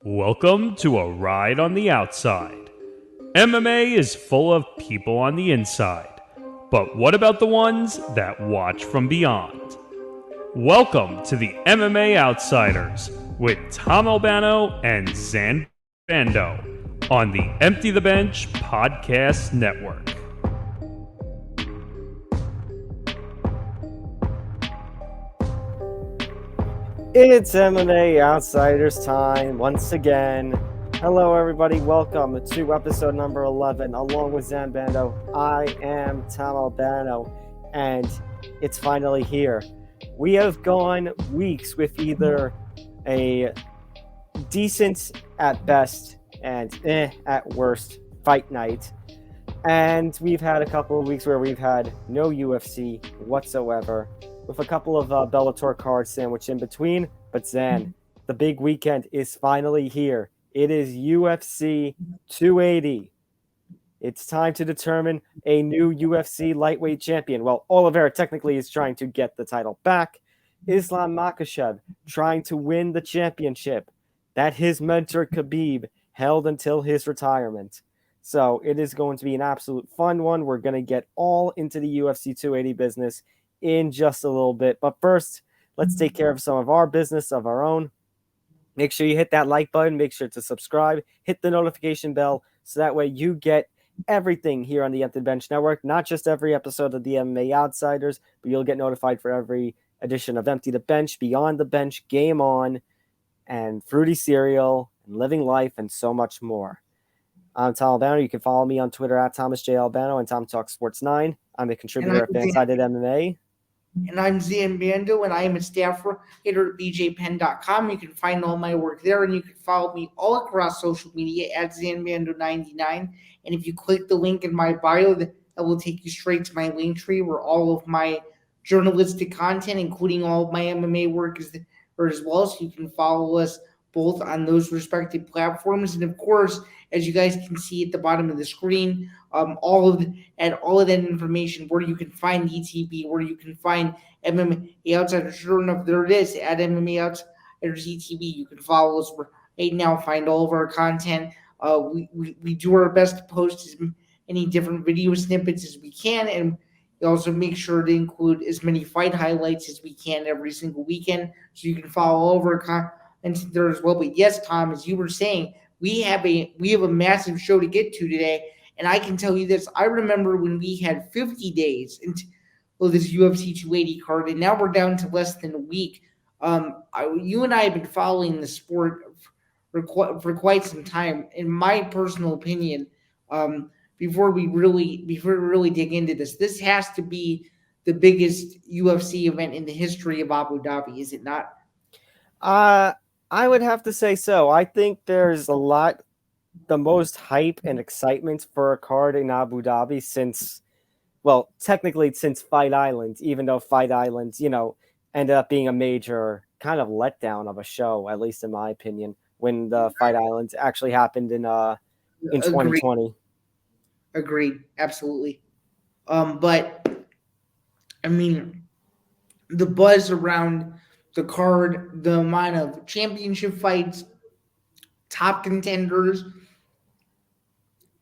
Welcome to a ride on the outside. MMA is full of people on the inside, but what about the ones that watch from beyond? Welcome to the MMA Outsiders with Tom Albano and Zain Bando on the Empty the Bench Podcast Network. It's MMA Outsiders time once again. Hello, everybody. Welcome to episode number 11. Along with Zain Bando, I am Tom Albano, and it's finally here. We have gone weeks with either a decent at best and at worst fight night, and we've had a couple of weeks where we've had no UFC whatsoever, with a couple of Bellator cards sandwiched in between. But Zain, the big weekend is finally here. It is UFC 280. It's time to determine a new UFC lightweight champion. Well, Oliveira technically is trying to get the title back. Islam Makhachev trying to win the championship that his mentor Khabib held until his retirement. So it is going to be an absolute fun one. We're going to get all into the UFC 280 business in just a little bit. But first, let's take care of some of our business of our own. Make sure you hit that like button. Make sure to subscribe. Hit the notification bell so that way you get everything here on the Empty the Bench Network. Not just every episode of the MMA Outsiders, but you'll get notified for every edition of Empty the Bench, Beyond the Bench, Game On, and Fruity Cereal, and Living Life, and so much more. I'm Tom Albano. You can follow me on Twitter at Thomas J. Albano and Tom Talk Sports 9. I'm a contributor at Fansided MMA. And I'm Zain Bando, and I am a staff writer at bjpen.com. You can find all my work there, and you can follow me all across social media at ZainBando99. And if you click the link in my bio, that will take you straight to my link tree where all of my journalistic content, including all of my MMA work, is there as well. So you can follow us both on those respective platforms. And of course, as you guys can see at the bottom of the screen, all of that information, where you can find ETB, where you can find MMA Outsiders. Sure enough, there it is at MMA Outsiders ETB. You can follow us right now, find all of our content. We do our best to post as many different video snippets as we can, and we also make sure to include as many fight highlights as we can every single weekend, so you can follow all of our content there as well. But yes, Tom, as you were saying, we have a massive show to get to today. And I can tell you this, I remember when we had 50 days until this UFC 280 card, and now we're down to less than a week. You and I have been following the sport for quite some time. In my personal opinion, before we really dig into this has to be the biggest UFC event in the history of Abu Dhabi, is it not? I would have to say so. I think there's the most hype and excitement for a card in Abu Dhabi since Fight Island, even though Fight Island, ended up being a major kind of letdown of a show, at least in my opinion, when the Fight Island actually happened in 2020. Agreed. Absolutely. But I mean, the buzz around the card, the amount of championship fights, top contenders,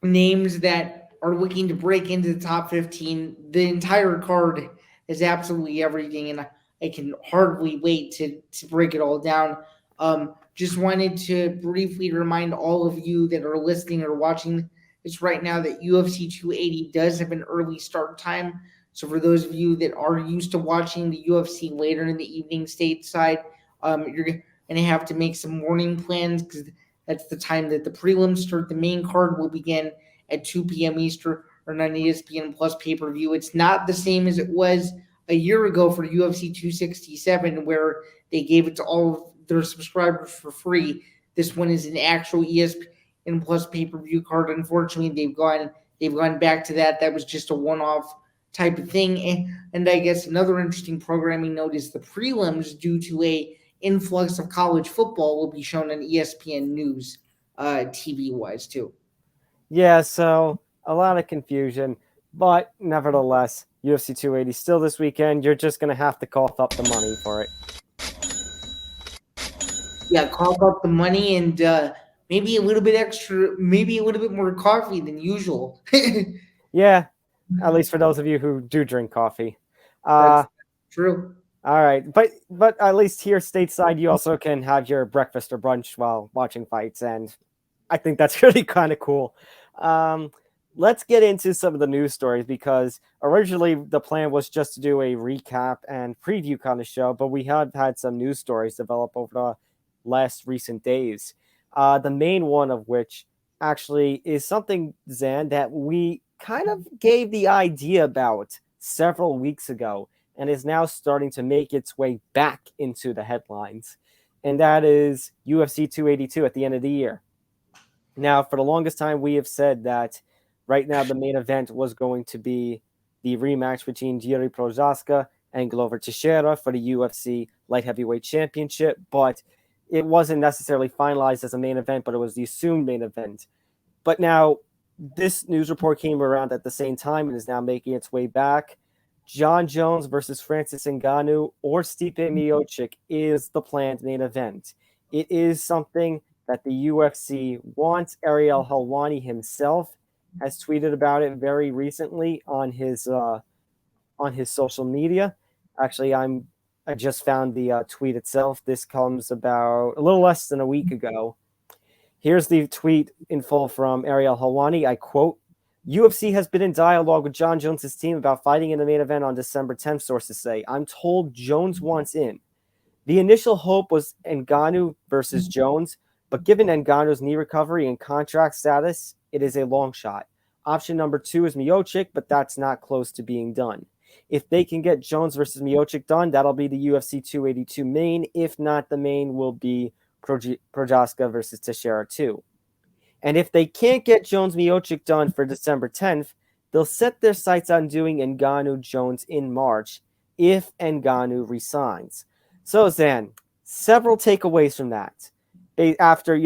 names that are looking to break into the top 15. The entire card is absolutely everything, and I can hardly wait to break it all down. Just wanted to briefly remind all of you that are listening or watching this right now that UFC 280 does have an early start time. So for those of you that are used to watching the UFC later in the evening stateside, you're going to have to make some morning plans, because that's the time that the prelims start. The main card will begin at 2 p.m. Eastern on ESPN Plus pay-per-view. It's not the same as it was a year ago for UFC 267, where they gave it to all of their subscribers for free. This one is an actual ESPN Plus pay-per-view card. Unfortunately, they've gone back to that. That was just a one-off type of thing. And I guess another interesting programming note is the prelims, due to a influx of college football, will be shown on ESPN News TV-wise too. Yeah, so a lot of confusion, but nevertheless, UFC 280 still this weekend. You're just going to have to cough up the money for it. Yeah, cough up the money and maybe a little bit extra, maybe a little bit more coffee than usual. Yeah, at least for those of you who do drink coffee. That's true. All right, but at least here stateside, you also can have your breakfast or brunch while watching fights, and I think that's really kind of cool. Um, let's get into some of the news stories because originally the plan was just to do a recap and preview kind of show, but we have had some news stories develop over the last recent days. The main one of which actually is something, Zan, that we kind of gave the idea about several weeks ago and is now starting to make its way back into the headlines. And that is UFC 282 at the end of the year. Now, for the longest time, we have said that right now the main event was going to be the rematch between Jiří Procházka and Glover Teixeira for the UFC Light Heavyweight Championship, but it wasn't necessarily finalized as a main event, but it was the assumed main event. But now this news report came around at the same time and is now making its way back. Jon Jones versus Francis Ngannou or Stipe Miocic is the planned main event. It is something that the UFC wants. Ariel Helwani himself has tweeted about it very recently on his social media. Actually, I just found the tweet itself. This comes about a little less than a week ago. Here's the tweet in full from Ariel Helwani. I quote, UFC has been in dialogue with Jon Jones' team about fighting in the main event on December 10th, sources say. I'm told Jones wants in. The initial hope was Ngannou versus Jones, but given Ngannou's knee recovery and contract status, it is a long shot. Option number 2 is Miocic, but that's not close to being done. If they can get Jones versus Miocic done, that'll be the UFC 282 main. If not, the main will be Procházka versus Teixeira 2. And if they can't get Jones-Miocic done for December 10th, they'll set their sights on doing Ngannou-Jones in March if Ngannou resigns. So, Zan, several takeaways from that. After,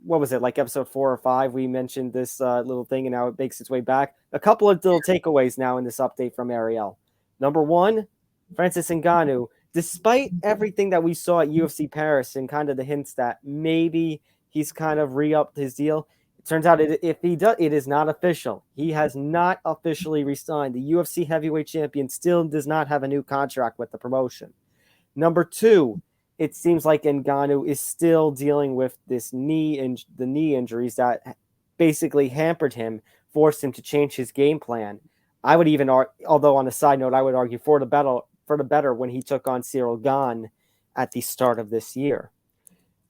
what was it, like episode 4 or 5, we mentioned this little thing, and now it makes its way back. A couple of little takeaways now in this update from Ariel. Number 1, Francis Ngannou, despite everything that we saw at UFC Paris and kind of the hints that maybe he's kind of re-upped his deal, it turns out if he does, it is not official. He has not officially re-signed. The UFC heavyweight champion still does not have a new contract with the promotion. Number 2, it seems like Ngannou is still dealing with the knee injuries that basically hampered him, forced him to change his game plan. I would even, although on a side note, I would argue for the better when he took on Cyril Gane at the start of this year.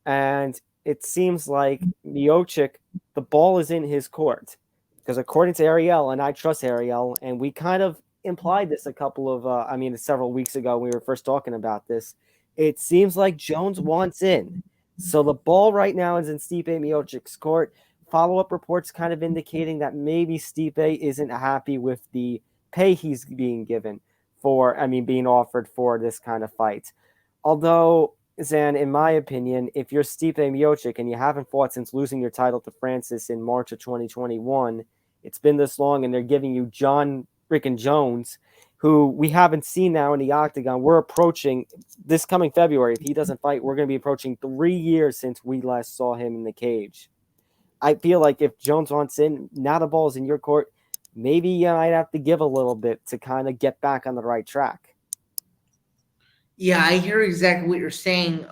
And it seems like Miocic, the ball is in his court. Because according to Ariel, and I trust Ariel, and we kind of implied this several weeks ago when we were first talking about this, it seems like Jones wants in. So the ball right now is in Stipe Miocic's court. Follow-up reports kind of indicating that maybe Stipe isn't happy with the pay he's being given being offered for this kind of fight. Although, Zan, in my opinion, if you're Stipe Miocic and you haven't fought since losing your title to Francis in March of 2021, it's been this long and they're giving you Jon freaking Jones, who we haven't seen now in the octagon. We're approaching this coming February. If he doesn't fight, we're going to be approaching 3 years since we last saw him in the cage. I feel like if Jones wants in, now the ball's in your court, maybe I'd have to give a little bit to kind of get back on the right track. Yeah, I hear exactly what you're saying.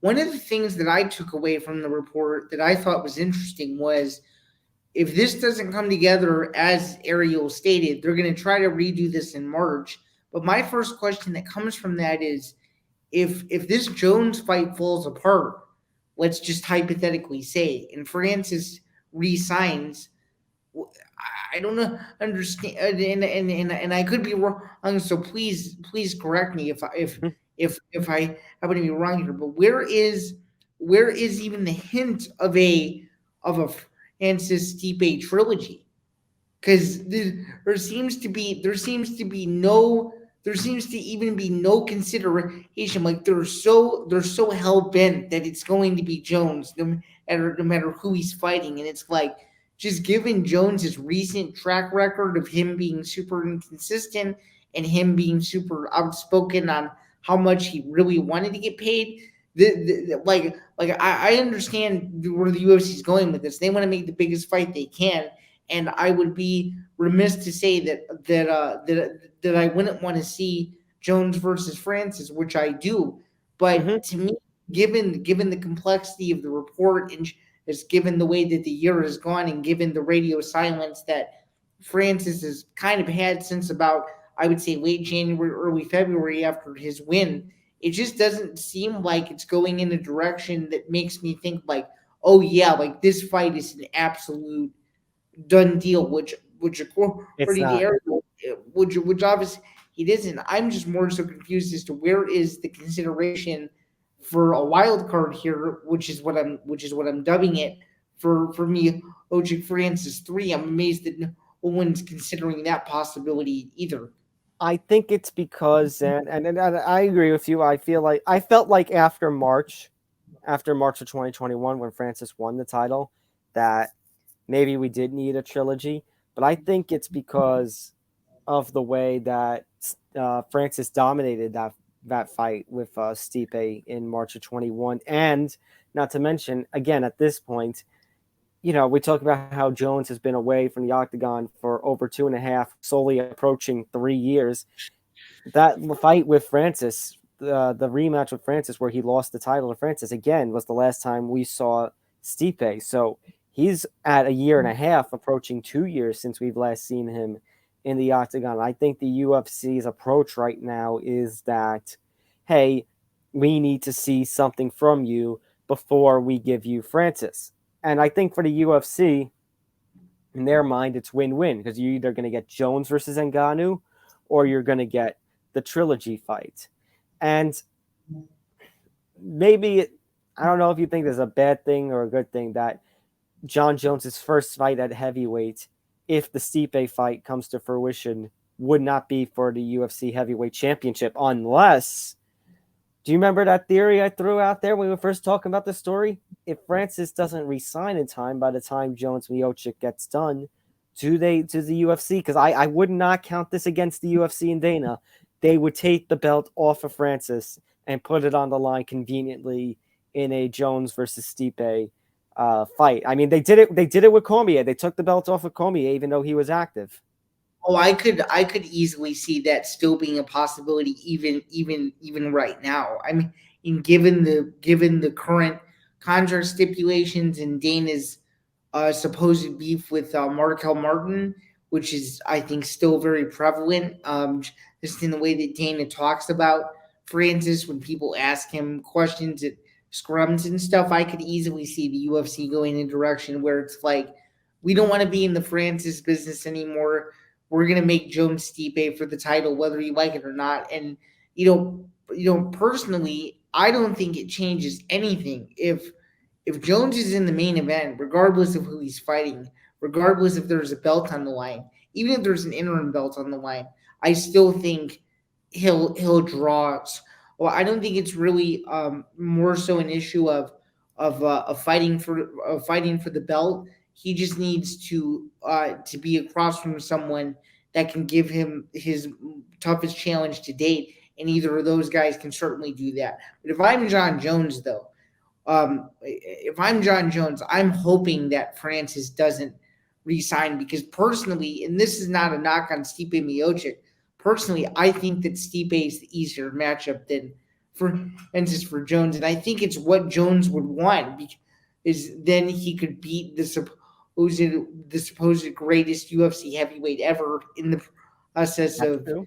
One of the things that I took away from the report that I thought was interesting was if this doesn't come together as Ariel stated, they're going to try to redo this in March. But my first question that comes from that is if this Jones fight falls apart, let's just hypothetically say, and Francis re-signs, I don't understand, and I could be wrong. So please correct me if I happen to be wrong here. But where is even the hint of a Francis Stipe trilogy? Because there seems to even be no consideration. Like they're so hell bent that it's going to be Jones, no matter who he's fighting, and it's like, just given Jones' recent track record of him being super inconsistent and him being super outspoken on how much he really wanted to get paid, like I understand where the UFC is going with this. They want to make the biggest fight they can, and I would be remiss to say that I wouldn't want to see Jones versus Francis, which I do. Mhm. But to me, given the complexity of the report and just given the way that the year has gone, and given the radio silence that Francis has kind of had since about, I would say, late January, early February after his win, it just doesn't seem like it's going in a direction that makes me think like, oh yeah, like this fight is an absolute done deal, which It's according to not. Eric, which obviously it isn't. I'm just more so confused as to where is the consideration for a wild card here, which is what I'm dubbing it for me. Ojik Francis 3. I'm amazed that no one's considering that possibility either. I think it's because, and I agree with you. I felt like after March of 2021, when Francis won the title, that maybe we did need a trilogy. But I think it's because of the way that Francis dominated that fight with Stipe in March of 21, and not to mention, again, at this point, we talk about how Jones has been away from the octagon for over 2.5, solely approaching 3 years. That fight with Francis, the rematch with Francis, where he lost the title to Francis again, was the last time we saw Stipe. So he's at a year and a half, approaching 2 years since we've last seen him in the octagon. I think the UFC's approach right now is that, hey, we need to see something from you before we give you Francis. And I think for the UFC, in their mind, it's win-win, because you're either going to get Jones versus Ngannou, or you're going to get the trilogy fight. And maybe, I don't know if you think there's a bad thing or a good thing that Jon Jones's first fight at heavyweight, if the Stipe fight comes to fruition, would not be for the UFC heavyweight championship, unless, do you remember that theory I threw out there when we were first talking about the story? If Francis doesn't resign in time by the time Jones Miocic gets done, to the UFC, because I would not count this against the UFC and Dana. They would take the belt off of Francis and put it on the line conveniently in a Jones versus Stipe fight. I mean, they did it. They did it with Cormier. They took the belt off of Cormier, even though he was active. Oh, I could easily see that still being a possibility, even right now. I mean, given the current contract stipulations and Dana's supposed beef with Markel Martin, which is, I think, still very prevalent. Just in the way that Dana talks about Francis when people ask him questions at scrums and stuff, I could easily see the UFC going in a direction where it's like, we don't want to be in the Francis business anymore. We're gonna make Jones Stipe for the title, whether you like it or not. And personally, I don't think it changes anything if Jones is in the main event, regardless of who he's fighting, regardless if there's a belt on the line, even if there's an interim belt on the line, I still think he'll draw. Well, I don't think it's really more so an issue of fighting for the belt. He just needs to be across from someone that can give him his toughest challenge to date, and either of those guys can certainly do that. But if I'm Jon Jones, though, if I'm Jon Jones, I'm hoping that Francis doesn't resign, because personally, and this is not a knock on Stipe Miocic, personally, I think that Stipe is the easier matchup than for Jones, and I think it's what Jones would want, is then he could beat the supposed greatest UFC heavyweight ever in the process That's of true.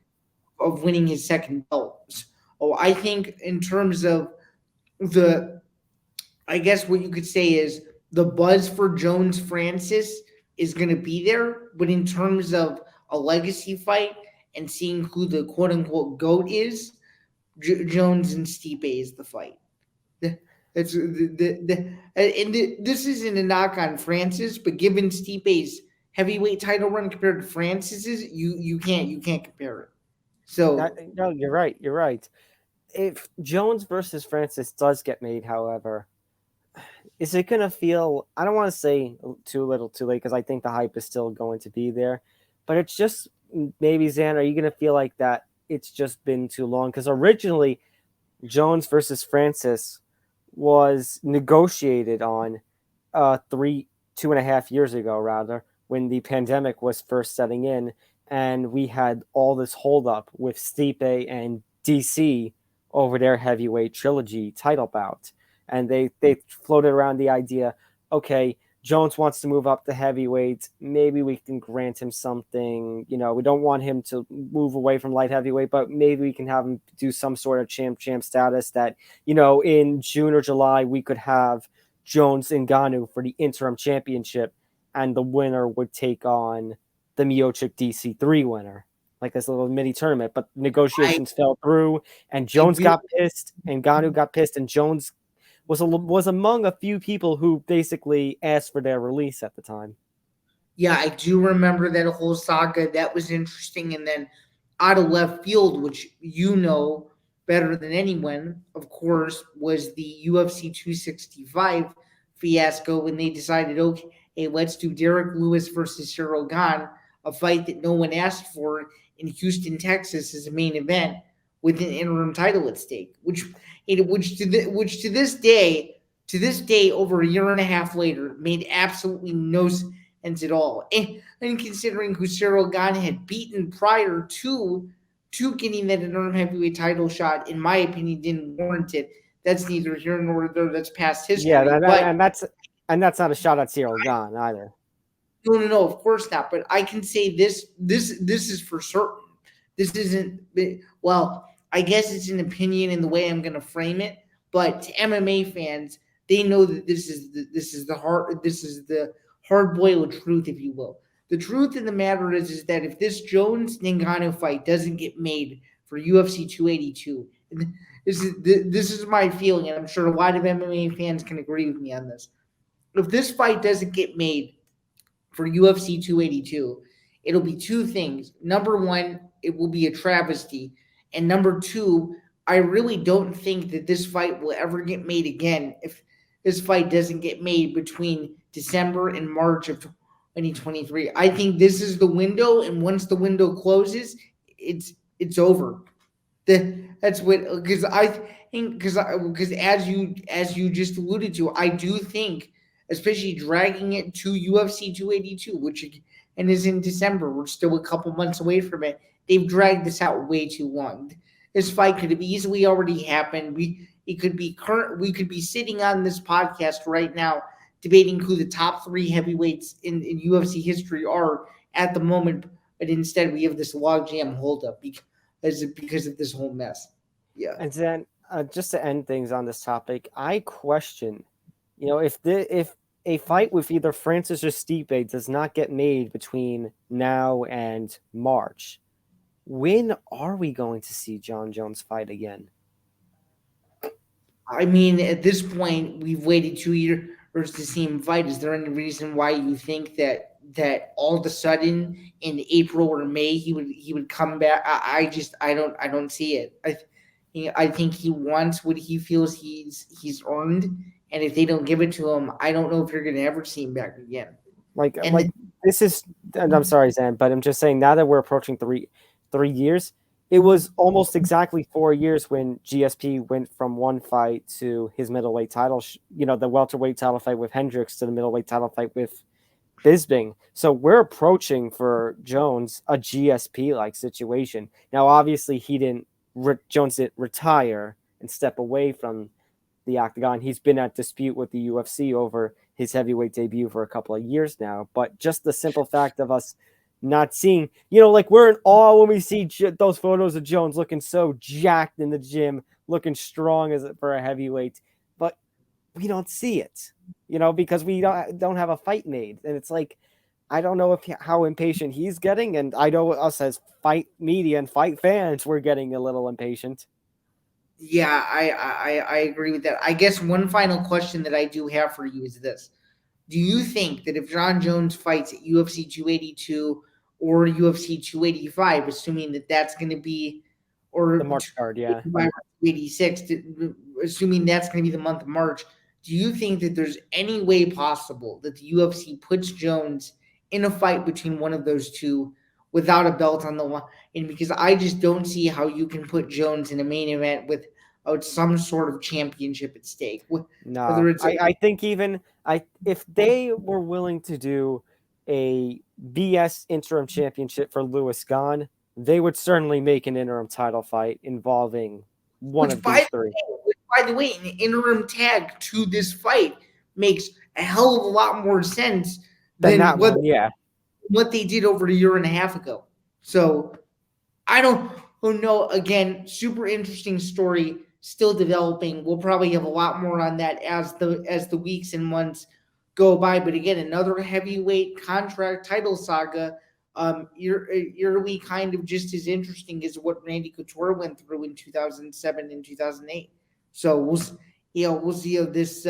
of winning his second belt. Oh, I think in terms of the I guess what you could say is the buzz for Jones Francis is going to be there, but in terms of a legacy fight and seeing who the quote unquote GOAT is, Jones and Stipe is the fight. It's this isn't a knock on Francis, but given Stipe's heavyweight title run compared to Francis's, you can't compare it. So No, you're right. You're right. If Jones versus Francis does get made, however, is it going to feel, I don't want to say too little too late, because I think the hype is still going to be there, but it's just, maybe, Zan, are you going to feel like that it's just been too long? Because originally, Jones versus Francis was negotiated on 2.5 years ago, rather, when the pandemic was first setting in, and we had all this holdup with Stipe and DC over their heavyweight trilogy title bout, and they floated around the idea, okay, Jones wants to move up to heavyweight. Maybe we can grant him something. We don't want him to move away from light heavyweight, but maybe we can have him do some sort of champ status that, in June or July, we could have Jones and Ngannou for the interim championship, and the winner would take on the Miocic DC3 winner, like this little mini tournament. But negotiations fell through, and Jones got pissed, and Ngannou got pissed, and Jones was among a few people who basically asked for their release at the time. Yeah, I do remember that whole saga. That was interesting. And then out of left field, which you know better than anyone, of course, was the UFC 265 fiasco when they decided, okay, hey, let's do Derek Lewis versus Cyril Gane, a fight that no one asked for in Houston, Texas, as a main event with an interim title at stake, which to this day, over a year and a half later, made absolutely no sense at all. And considering who Cyril Gane had beaten prior to getting that interim heavyweight title shot, in my opinion, didn't warrant it. That's neither here nor there. That's past history. Yeah, and that's not a shot at Cyril Gane either. No, of course not. But I can say this is for certain. This isn't, well, I guess it's an opinion in the way I'm going to frame it, but to MMA fans, they know that this is the hard-boiled truth, if you will. The truth of the matter is that if this Jones-Ngannou fight doesn't get made for UFC 282, this is my feeling, and I'm sure a lot of MMA fans can agree with me on this. If this fight doesn't get made for UFC 282, it'll be two things. Number one, it will be a travesty. And number two, I really don't think that this fight will ever get made again if this fight doesn't get made between December and March of 2023. I think this is the window, and once the window closes, it's over. That's what, because I think, because as you just alluded to, I do think, especially dragging it to UFC 282, which and is in December, we're still a couple months away from it. They've dragged this out way too long. This fight could have easily already happened. We could be sitting on this podcast right now debating who the top three heavyweights in UFC history are at the moment, but instead we have this logjam holdup because of this whole mess. Yeah. And then just to end things on this topic, I question, if a fight with either Francis or Stipe does not get made between now and March, when are we going to see Jon Jones fight again? I mean, at this point, we've waited 2 years to see him fight. Is there any reason why you think that all of a sudden in April or May he would come back? I don't see it. I think he wants what he feels he's earned, and if they don't give it to him, I don't know if you're going to ever see him back again. This is, and I'm sorry, Zain, but I'm just saying, now that we're approaching 3 years, it was almost exactly 4 years when GSP went from one fight to his middleweight title, the welterweight title fight with Hendricks to the middleweight title fight with Bisping. So we're approaching for Jones a GSP-like situation. Now, obviously, Jones didn't retire and step away from the octagon. He's been at dispute with the UFC over his heavyweight debut for a couple of years now. But just the simple fact of us not seeing, we're in awe when we see those photos of Jones looking so jacked in the gym, looking strong for a heavyweight, but we don't see it, because we don't have a fight made. And it's like, I don't know how impatient he's getting, and I know us as fight media and fight fans, we're getting a little impatient. Yeah, I agree with that. I guess one final question that I do have for you is this. Do you think that if Jon Jones fights at UFC 282 or UFC 285, assuming that that's going to be, or the March card, yeah, 286, assuming that's going to be the month of March, do you think that there's any way possible that the UFC puts Jones in a fight between one of those two without a belt on the line? And because I just don't see how you can put Jones in a main event with some sort of championship at stake. No, Whether it's I think even if they were willing to do a BS interim championship for Louis Gahn, they would certainly make an interim title fight involving one of these three. By the way, an interim tag to this fight makes a hell of a lot more sense than what they did over a year and a half ago. So I don't know. Again, super interesting story, still developing. We'll probably have a lot more on that as the weeks and months go by. But again, another heavyweight contract title saga. Yearly kind of just as interesting as what Randy Couture went through in 2007 and 2008. So we'll see how this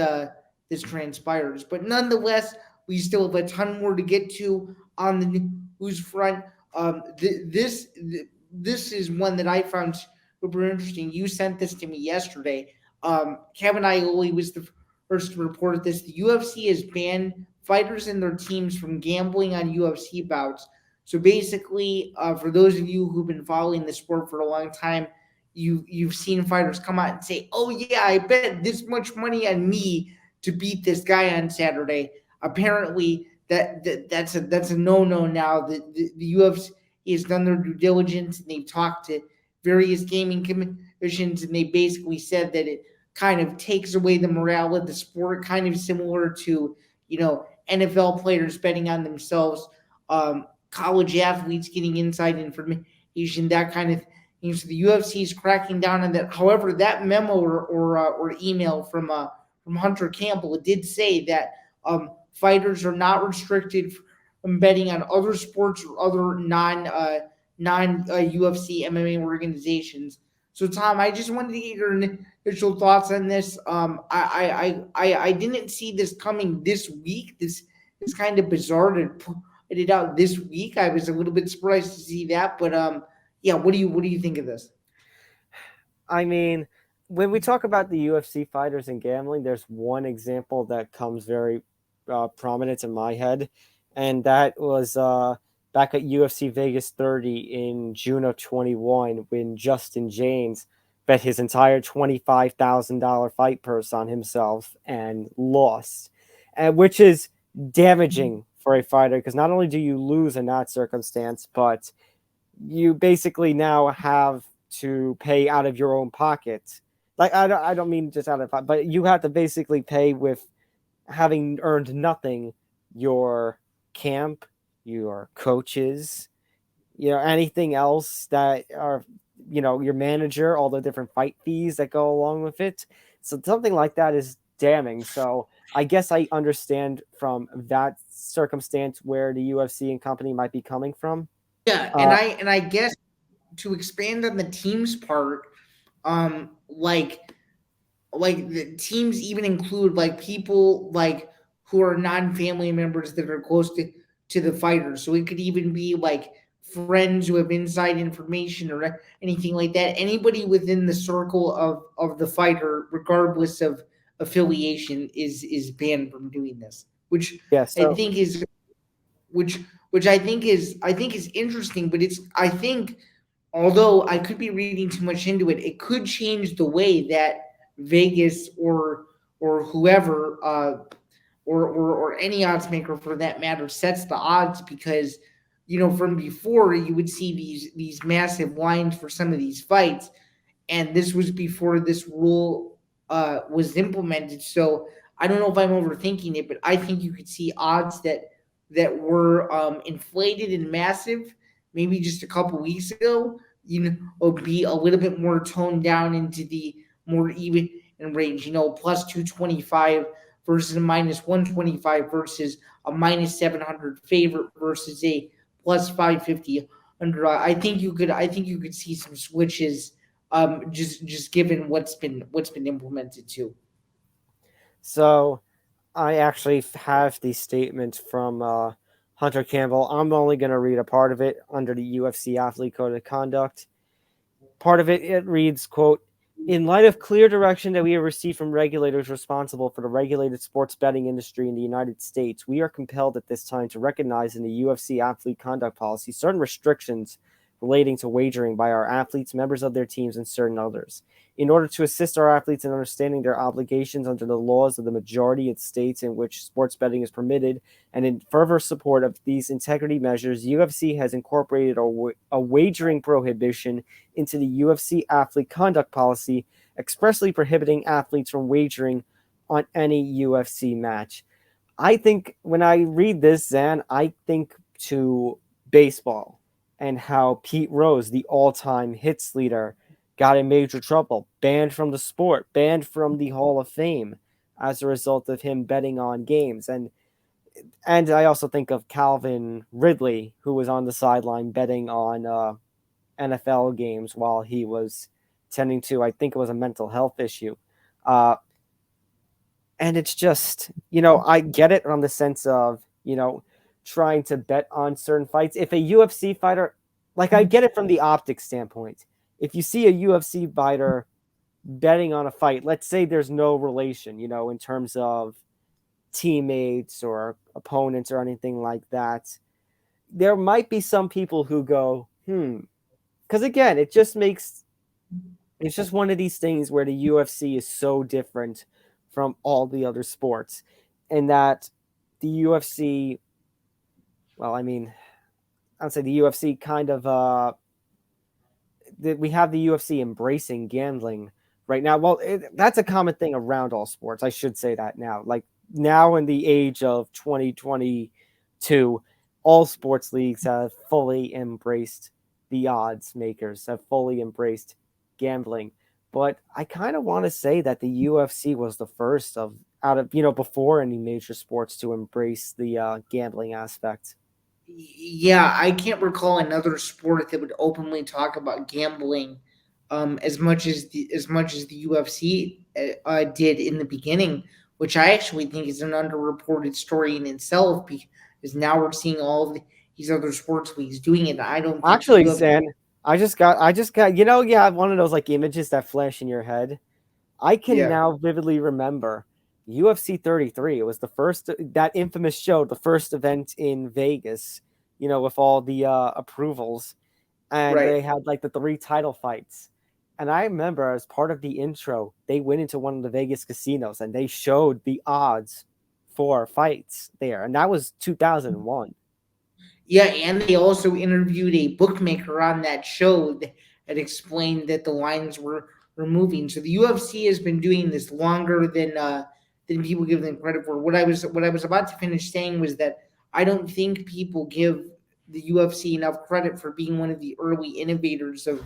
transpires. But nonetheless, we still have a ton more to get to on the news front. This is one that I found super interesting. You sent this to me yesterday. Kevin Ioli was the first to report this. The UFC has banned fighters and their teams from gambling on UFC bouts. So basically, for those of you who've been following the sport for a long time, you've seen fighters come out and say, "Oh yeah, I bet this much money on me to beat this guy on Saturday." Apparently, that's a no-no now. The UFC has done their due diligence and they've talked to various gaming commissions, and they basically said that it kind of takes away the morale of the sport, kind of similar to NFL players betting on themselves. College athletes getting inside information, that kind of thing. So the UFC is cracking down on that. However, that memo or email from Hunter Campbell, it did say that fighters are not restricted from betting on other sports or other non UFC MMA organizations. So Tom, I just wanted to get your initial thoughts on this. I didn't see this coming this week. This is kind of bizarre to put it out this week. I was a little bit surprised to see that, but what do you think of this? I mean, when we talk about the UFC fighters and gambling, there's one example that comes very prominent in my head, and that was back at UFC Vegas 30 in June of 21 when Justin James bet his entire $25,000 fight purse on himself and lost, which is damaging for a fighter, because not only do you lose in that circumstance, but you basically now have to pay out of your own pocket. Like, I don't mean just out of pocket, but you have to basically pay with having earned nothing, your camp, your coaches, anything else that are, your manager, all the different fight fees that go along with it. So something like that is damning. So I guess I understand from that circumstance where the UFC and company might be coming from. Yeah, and I guess to expand on the team's part, like the teams even include like people like who are non-family members that are close to the fighters. So it could even be like friends who have inside information or anything like that. Anybody within the circle of the fighter, regardless of affiliation, is banned from doing this, which I think is interesting. But I think although I could be reading too much into it, it could change the way that Vegas or whoever or any odds maker for that matter sets the odds, because from before you would see these massive lines for some of these fights, and this was before this rule was implemented. So I don't know if I'm overthinking it, but I think you could see odds that were inflated and massive maybe just a couple weeks ago, will be a little bit more toned down into the more even range, plus 225 versus a minus 125 versus a minus 700 favorite versus a plus 550 underdog. I think you could see some switches, just given what's been implemented too. So I actually have the statement from Hunter Campbell. I'm only going to read a part of it under the UFC Athlete Code of Conduct. Part of it reads, quote, "In light of clear direction that we have received from regulators responsible for the regulated sports betting industry in the United States, we are compelled at this time to recognize in the UFC Athlete Conduct Policy certain restrictions relating to wagering by our athletes, members of their teams, and certain others. In order to assist our athletes in understanding their obligations under the laws of the majority of states in which sports betting is permitted, and in further support of these integrity measures, UFC has incorporated a wagering prohibition into the UFC athlete conduct policy, expressly prohibiting athletes from wagering on any UFC match. I think when I read this, Zan, I think to baseball and how Pete Rose, the all-time hits leader, got in major trouble, banned from the sport, banned from the Hall of Fame as a result of him betting on games. And I also think of Calvin Ridley, who was on the sideline betting on NFL games while he was tending to, I think it was a mental health issue. And it's just, I get it on the sense of, trying to bet on certain fights. If a UFC fighter, like I get it from the optics standpoint. If you see a UFC fighter betting on a fight, let's say there's no relation, in terms of teammates or opponents or anything like that, there might be some people who go, because again, it's just one of these things where the UFC is so different from all the other sports, and that the UFC, well, I mean, I'd say the UFC kind of, we have the UFC embracing gambling right now. Well, that's a common thing around all sports. I should say that now. Like now in the age of 2022, all sports leagues have fully embraced the odds makers, have fully embraced gambling. But I kind of want to say that the UFC was the first before any major sports to embrace the gambling aspect. Yeah, I can't recall another sport that would openly talk about gambling as much as the UFC did in the beginning, which I actually think is an underreported story in itself, because now we're seeing all of these other sports leagues doing it. I don't think Actually, Zan, I just got, one of those like images that flash in your head. I can now vividly remember UFC 33. It was the first, that infamous show, the first event in Vegas, with all the approvals. And they had like the 3 title fights. And I remember as part of the intro, they went into one of the Vegas casinos and they showed the odds for fights there. And that was 2001. Yeah, and they also interviewed a bookmaker on that show that explained that the lines were moving. So the UFC has been doing this longer than people give them credit for. What I was about to finish saying was that I don't think people give the UFC enough credit for being one of the early innovators of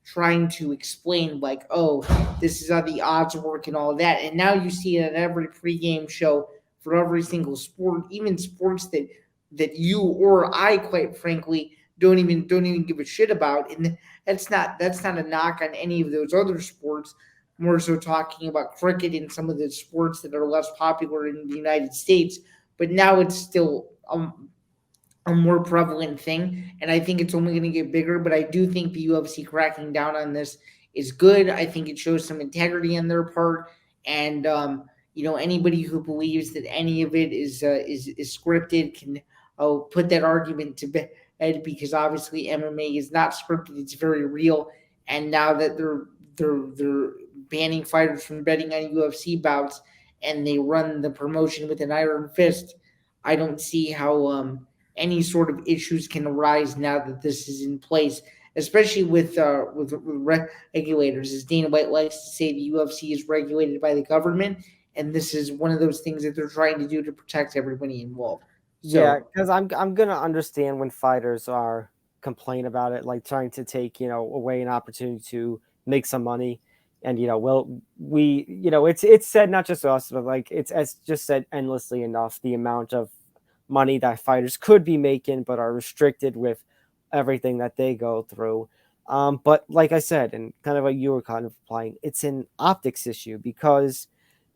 trying to explain, like, oh, this is how the odds work and all that. And now you see it at every pregame show for every single sport, even sports that you or I, quite frankly, don't even give a shit about. And that's not a knock on any of those other sports. More so talking about cricket and some of the sports that are less popular in the United States. But now it's still a more prevalent thing, and I think it's only going to get bigger. But I do think the UFC cracking down on this is good. I think it shows some integrity on their part, and anybody who believes that any of it is scripted can put that argument to bed, because obviously MMA is not scripted; it's very real. And now that they're banning fighters from betting on UFC bouts, and they run the promotion with an iron fist, I don't see how any sort of issues can arise now that this is in place, especially with regulators. As Dana White likes to say, the UFC is regulated by the government, and this is one of those things that they're trying to do to protect everybody involved. So, yeah, because I'm gonna understand when fighters are complain about it, like trying to take away an opportunity to make some money, and it's said not just us, but like it's just said endlessly enough the amount of money that fighters could be making, but are restricted with everything that they go through. But like I said, and kind of like you were kind of implying, it's an optics issue because,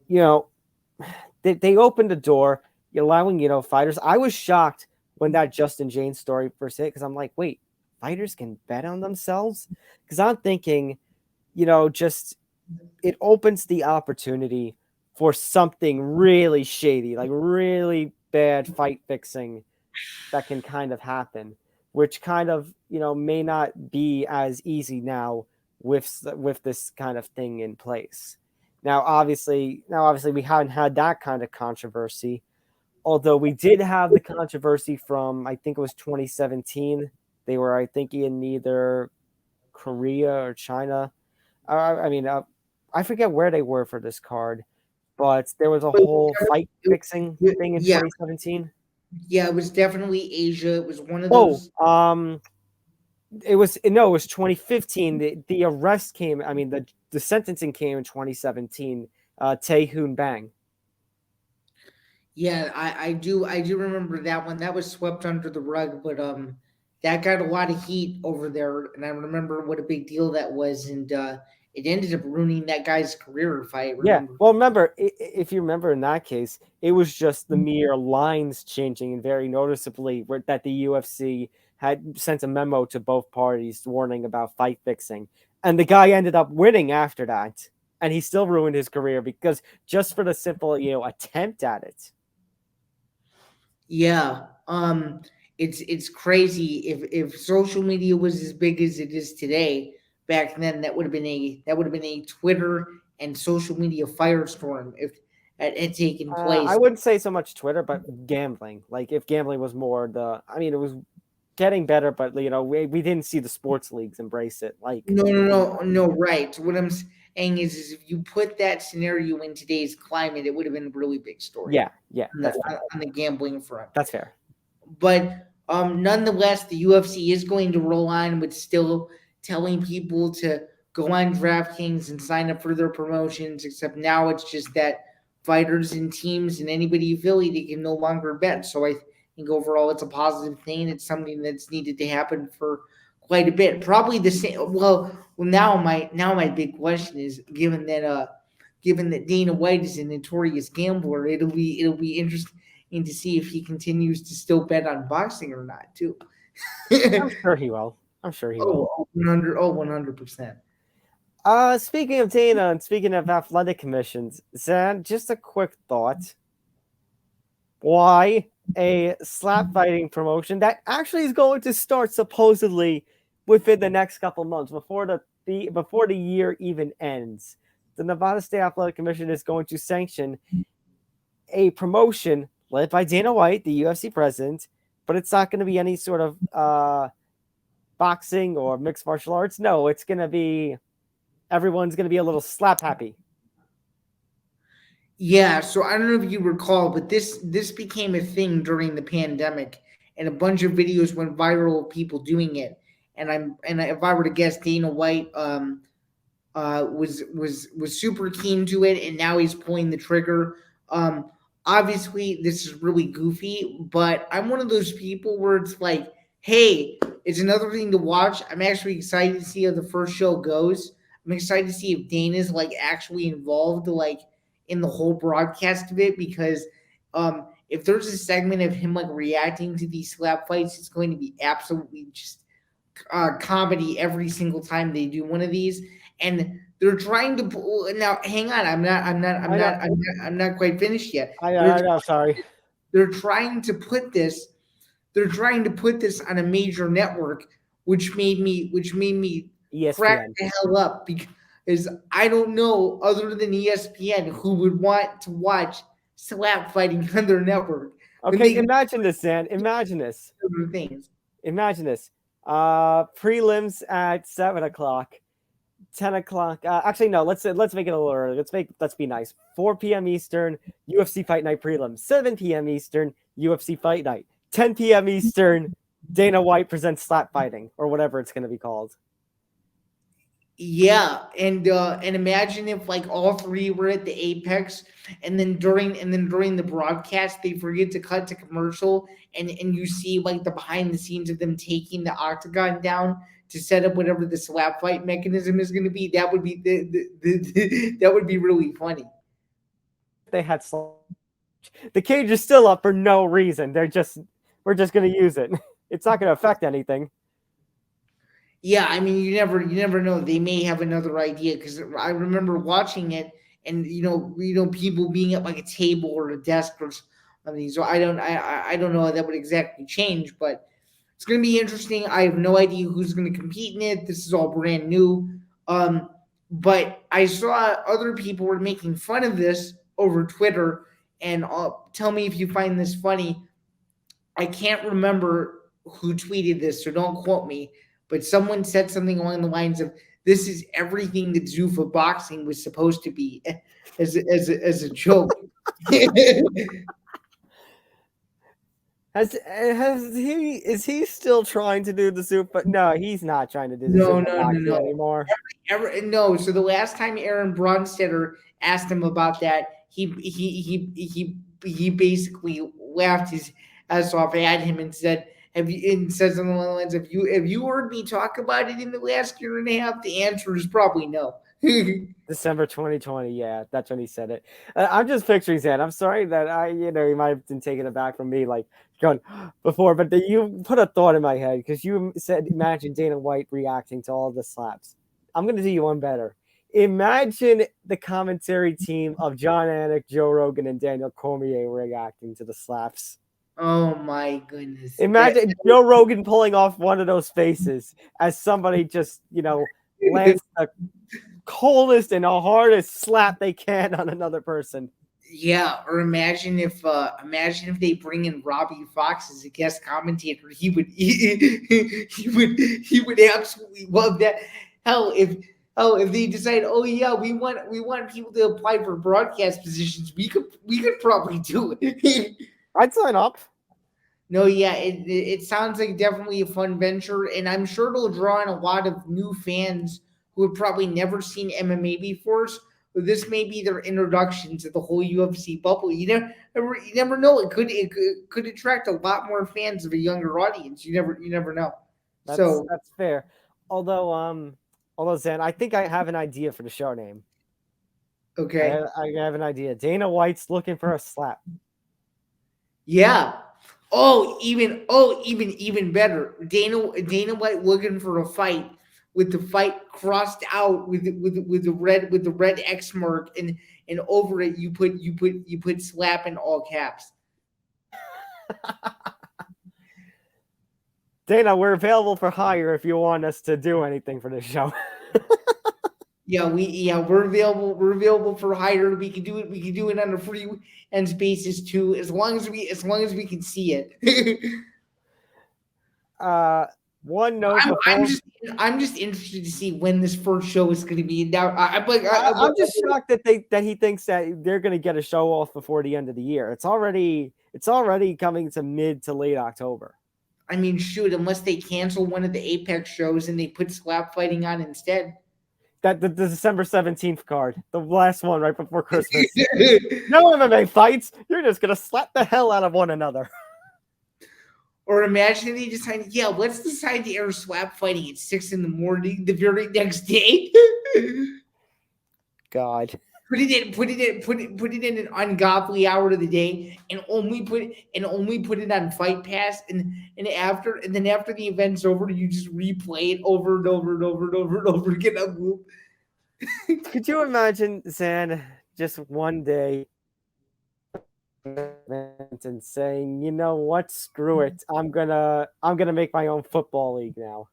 they opened the door, allowing, fighters. I was shocked when that Justin Jane story first hit, because I'm like, wait, fighters can bet on themselves? Because I'm thinking, just it opens the opportunity for something really shady, like really bad fight fixing that can kind of happen. which kind of, may not be as easy now with this kind of thing in place. Now, obviously, we haven't had that kind of controversy. Although we did have the controversy from, I think it was 2017. They were, I think, in either Korea or China. I forget where they were for this card, but there was a whole fight fixing thing in 2017. Yeah, it was definitely Asia. It was one of those. It was 2015. The arrest came. I mean, the sentencing came in 2017. Tae Hoon Bang. Yeah, I do remember that one. That was swept under the rug, but that got a lot of heat over there, and I remember what a big deal that was, and it ended up ruining that guy's career, if I remember. Yeah, well, remember, if you remember in that case, it was just the mere lines changing, and very noticeably that the UFC had sent a memo to both parties warning about fight fixing, and the guy ended up winning after that, and he still ruined his career because just for the simple, attempt at it. Yeah, it's crazy. If social media was as big as it is today, back then that would have been a Twitter and social media firestorm if it had taken place. I wouldn't say so much Twitter, but gambling. Like if gambling was more it was getting better, but we didn't see the sports leagues embrace it. Like no, right. What I'm saying is if you put that scenario in today's climate, it would have been a really big story. Yeah, on the gambling front. That's fair. But nonetheless, the UFC is going to roll on with still telling people to go on DraftKings and sign up for their promotions, except now it's just that fighters and teams and anybody affiliated can no longer bet. So I think overall it's a positive thing. It's something that's needed to happen for quite a bit. Probably the same. Well, now my big question is, given that Dana White is a notorious gambler, it'll be interesting to see if he continues to still bet on boxing or not too. I'm sure he will. Oh, 100%. Speaking of Dana and speaking of athletic commissions, Zain, just a quick thought. Why a slap fighting promotion that actually is going to start supposedly within the next couple months before the year even ends, the Nevada State Athletic Commission is going to sanction a promotion led by Dana White, the UFC president, but it's not going to be any sort of boxing or mixed martial arts. No, it's going to be everyone's going to be a little slap happy. Yeah, so I don't know if you recall, but this became a thing during the pandemic, and a bunch of videos went viral of people doing it. And if I were to guess, Dana White was super keen to it, and now he's pulling the trigger. Obviously, this is really goofy, but I'm one of those people where it's like, hey, it's another thing to watch. I'm actually excited to see how the first show goes. I'm excited to see if Dana's actually involved in the whole broadcast of it, because if there's a segment of him reacting to these slap fights, it's going to be absolutely just comedy every single time they do one of these. And they're trying to pull. Now, hang on, I'm not quite finished yet. I'm sorry. They're trying to put this. They're trying to put this on a major network, which made me ESPN. Crack the hell up, because I don't know other than ESPN who would want to watch slap fighting on their network. Okay, imagine this, Zain. Imagine this. Imagine this. Prelims at 7:00, 10:00. Actually, no. Let's make it a little early. Let's be nice. 4 p.m. Eastern, UFC Fight Night prelims. 7 p.m. Eastern, UFC Fight Night. 10 p.m. Eastern, Dana White presents slap fighting, or whatever it's going to be called. Yeah, and imagine if all three were at the apex, and then during the broadcast they forget to cut to commercial, and you see the behind the scenes of them taking the octagon down to set up whatever the slap fight mechanism is going to be. That would be that would be really funny. They had the cage is still up for no reason. We're just going to use it. It's not going to affect anything. Yeah, I mean, you never know. They may have another idea, because I remember watching it, and people being at a table or a desk or something. So I don't know how that would exactly change, but It's going to be interesting. I have no idea who's going to compete in it. This is all brand new. But I saw other people were making fun of this over Twitter, and tell me if you find this funny. I can't remember who tweeted this, so don't quote me, but someone said something along the lines of, "This is everything that Zuffa boxing was supposed to be," as a joke. Is he still trying to do the Zuffa? No, he's not trying to do the No, Zuffa boxing anymore. No. So the last time Aaron Bronstetter asked him about that, he basically laughed his ass off at him and said, and says on the lines, have you heard me talk about it in the last year and a half? The answer is probably no. December 2020, yeah, that's when he said it. I'm just picturing that. I'm sorry that he might have been taken aback from me, like going before, but you put a thought in my head because you said, imagine Dana White reacting to all the slaps. I'm going to do you one better. Imagine the commentary team of John Anik, Joe Rogan, and Daniel Cormier reacting to the slaps. Oh my goodness! Imagine Joe Rogan pulling off one of those faces as somebody just lands the coldest and the hardest slap they can on another person. Yeah, or imagine if they bring in Robbie Fox as a guest commentator. He would absolutely love that. Hell, if they decide, oh yeah, we want people to apply for broadcast positions, we could probably do it. I'd sign up. No, yeah, it sounds like definitely a fun venture, and I'm sure it'll draw in a lot of new fans who have probably never seen MMA before. So this may be their introduction to the whole UFC bubble. You never know. It could attract a lot more fans of a younger audience. You never know. That's fair. Although Zain, I think I have an idea for the show name. Okay, I have an idea. Dana White's looking for a slap. Yeah. Even better. Dana White looking for a fight, with the fight crossed out with the red X mark, and over it you put slap in all caps. Dana, we're available for hire if you want us to do anything for this show. We're available for hire. We can do it on a free and basis too, as long as we can see it. One note. I'm just interested to see when this first show is going to be. Now I'm just shocked that he thinks that they're going to get a show off before the end of the year. It's already coming to mid to late October. I mean, shoot, unless they cancel one of the Apex shows and they put slap fighting on instead. That the December 17th card, the last one right before Christmas. No MMA fights. You're just gonna slap the hell out of one another. Or imagine they decide, let's decide to air slap fighting at 6 a.m. the very next day. God. Put it in an ungodly hour of the day, and only put it on Fight Pass, and after the event's over, you just replay it over and over and over and over and over again on loop. Could you imagine, Zain, just one day and saying, you know what, screw it, I'm gonna make my own football league now.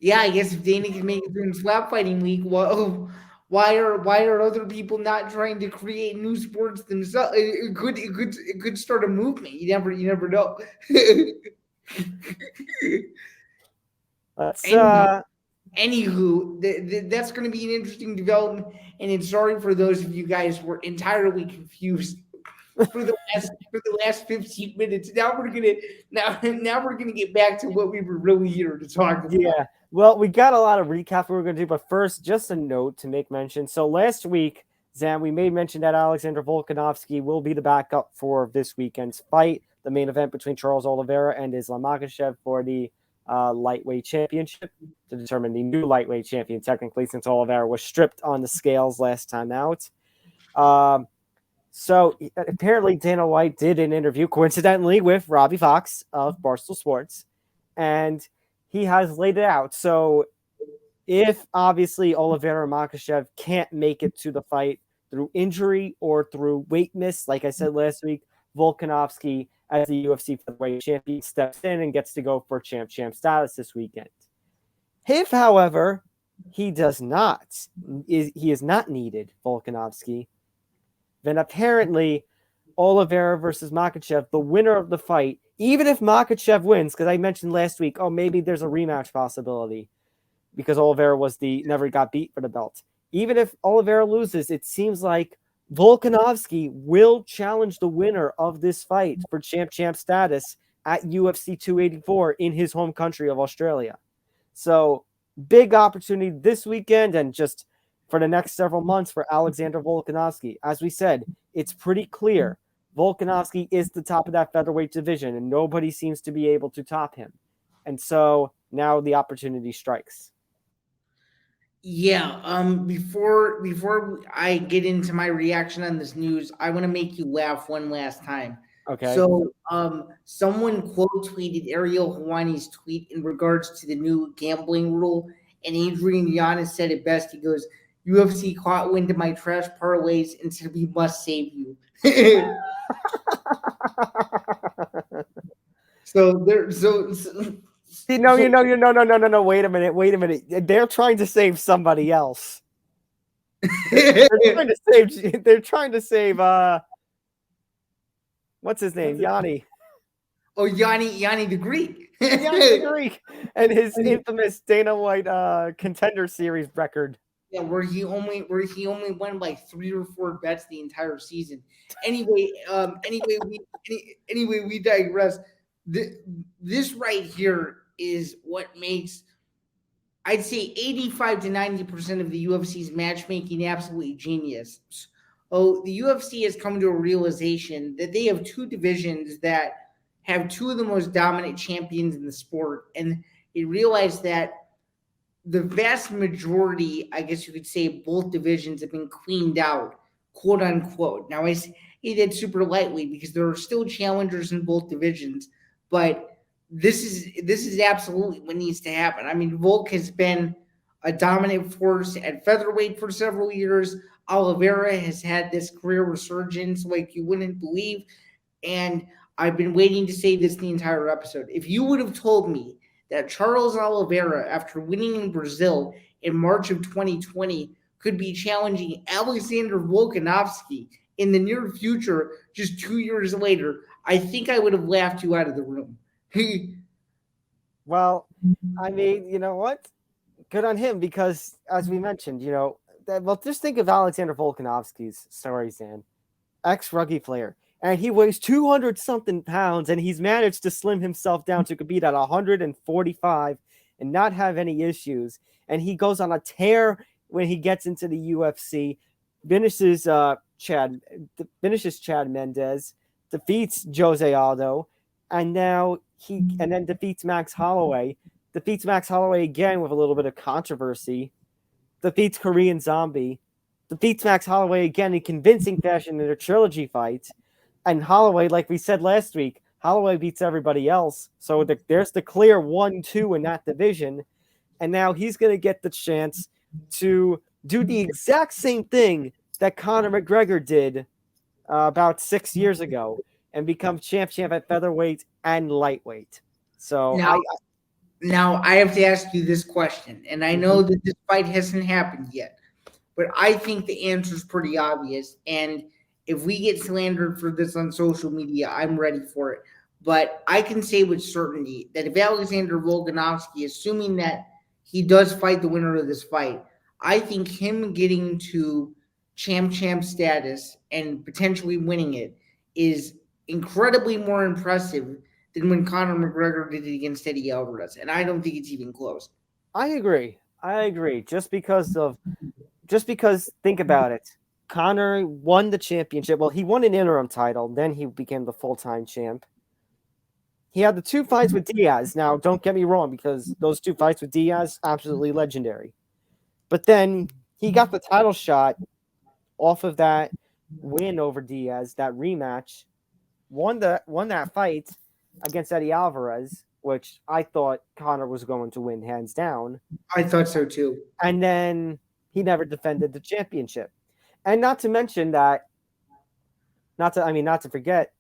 Yeah, I guess if Dana can make it through the slap fighting league, well. Why are other people not trying to create new sports themselves? It could start a movement. You never know. Anywho, that's going to be an interesting development, and it's sorry for those of you guys who were entirely confused for the last 15 minutes. Now we're gonna get back to what we were really here to talk about. Yeah. Well, we got a lot of recap we were going to do, but first, just a note to make mention. So last week, Zain, we made mention that Alexander Volkanovski will be the backup for this weekend's fight, the main event between Charles Oliveira and Islam Makhachev for the lightweight championship, to determine the new lightweight champion, technically, since Oliveira was stripped on the scales last time out. So apparently Dana White did an interview, coincidentally, with Robbie Fox of Barstool Sports, and he has laid it out. So if obviously Oliveira and Makhachev can't make it to the fight through injury or through weight miss, like I said last week, Volkanovski as the UFC featherweight champion steps in and gets to go for champ status this weekend. If, however, he does not, he is not needed, Volkanovski, then apparently Oliveira versus Makhachev, the winner of the fight, even if Makhachev wins, because I mentioned last week, maybe there's a rematch possibility because Oliveira never got beat for the belt. Even if Oliveira loses, it seems like Volkanovski will challenge the winner of this fight for champ status at UFC 284 in his home country of Australia. So big opportunity this weekend and just for the next several months for Alexander Volkanovski. As we said, it's pretty clear Volkanovski is the top of that featherweight division and nobody seems to be able to top him. And so now the opportunity strikes. Yeah, before I get into my reaction on this news, I want to make you laugh one last time. Okay. So, someone quote tweeted Ariel Helenius' tweet in regards to the new gambling rule, and Adrian Giannis said it best. He goes, "UFC caught wind of my trash parlays and said we must save you." No. Wait a minute. They're trying to save somebody else. They're trying to save. What's his name? Yanni. Oh, Yanni the Greek. Yanni the Greek, and his infamous Dana White Contender Series record. Yeah, where he only won like 3 or 4 bets the entire season. Anyway, we digress. This right here is what makes, I'd say, 85 to 90% of the UFC's matchmaking absolutely genius. Oh, the UFC has come to a realization that they have 2 divisions that have 2 of the most dominant champions in the sport, and they realized that the vast majority, I guess you could say, both divisions have been cleaned out, quote unquote. Now, I say that super lightly because there are still challengers in both divisions, but this is absolutely what needs to happen. I mean, Volk has been a dominant force at featherweight for several years. Oliveira has had this career resurgence like you wouldn't believe, and I've been waiting to say this the entire episode. If you would have told me that Charles Oliveira, after winning in Brazil in March of 2020, could be challenging Alexander Volkanovski in the near future, just 2 years later, I think I would have laughed you out of the room. Well, I mean, you know what? Good on him because, as we mentioned, just think of Alexander Volkanovski's story, Zan. Ex-rugby player. And he weighs 200-something pounds, and he's managed to slim himself down to compete at 145 and not have any issues. And he goes on a tear when he gets into the UFC, finishes Chad Mendes, defeats Jose Aldo, and then defeats Max Holloway. Defeats Max Holloway again with a little bit of controversy. Defeats Korean Zombie. Defeats Max Holloway again in convincing fashion in a trilogy fight. And Holloway, like we said last week, Holloway beats everybody else. So there's the clear 1-2 in that division. And now he's going to get the chance to do the exact same thing that Conor McGregor did about 6 years ago and become champ at featherweight and lightweight. So now I have to ask you this question, and I know that this fight hasn't happened yet, but I think the answer is pretty obvious. And if we get slandered for this on social media, I'm ready for it. But I can say with certainty that if Alexander Volkanovski, assuming that he does fight the winner of this fight, I think him getting to champ status and potentially winning it is incredibly more impressive than when Conor McGregor did it against Eddie Alvarez. And I don't think it's even close. I agree. Just because think about it. Conor won the championship. Well, he won an interim title. Then he became the full-time champ. He had the 2 fights with Diaz. Now, don't get me wrong, because those 2 fights with Diaz, absolutely legendary. But then he got the title shot off of that win over Diaz, that rematch. Won that fight against Eddie Alvarez, which I thought Conor was going to win hands down. I thought so too. And then he never defended the championship. And not to mention that, not to forget,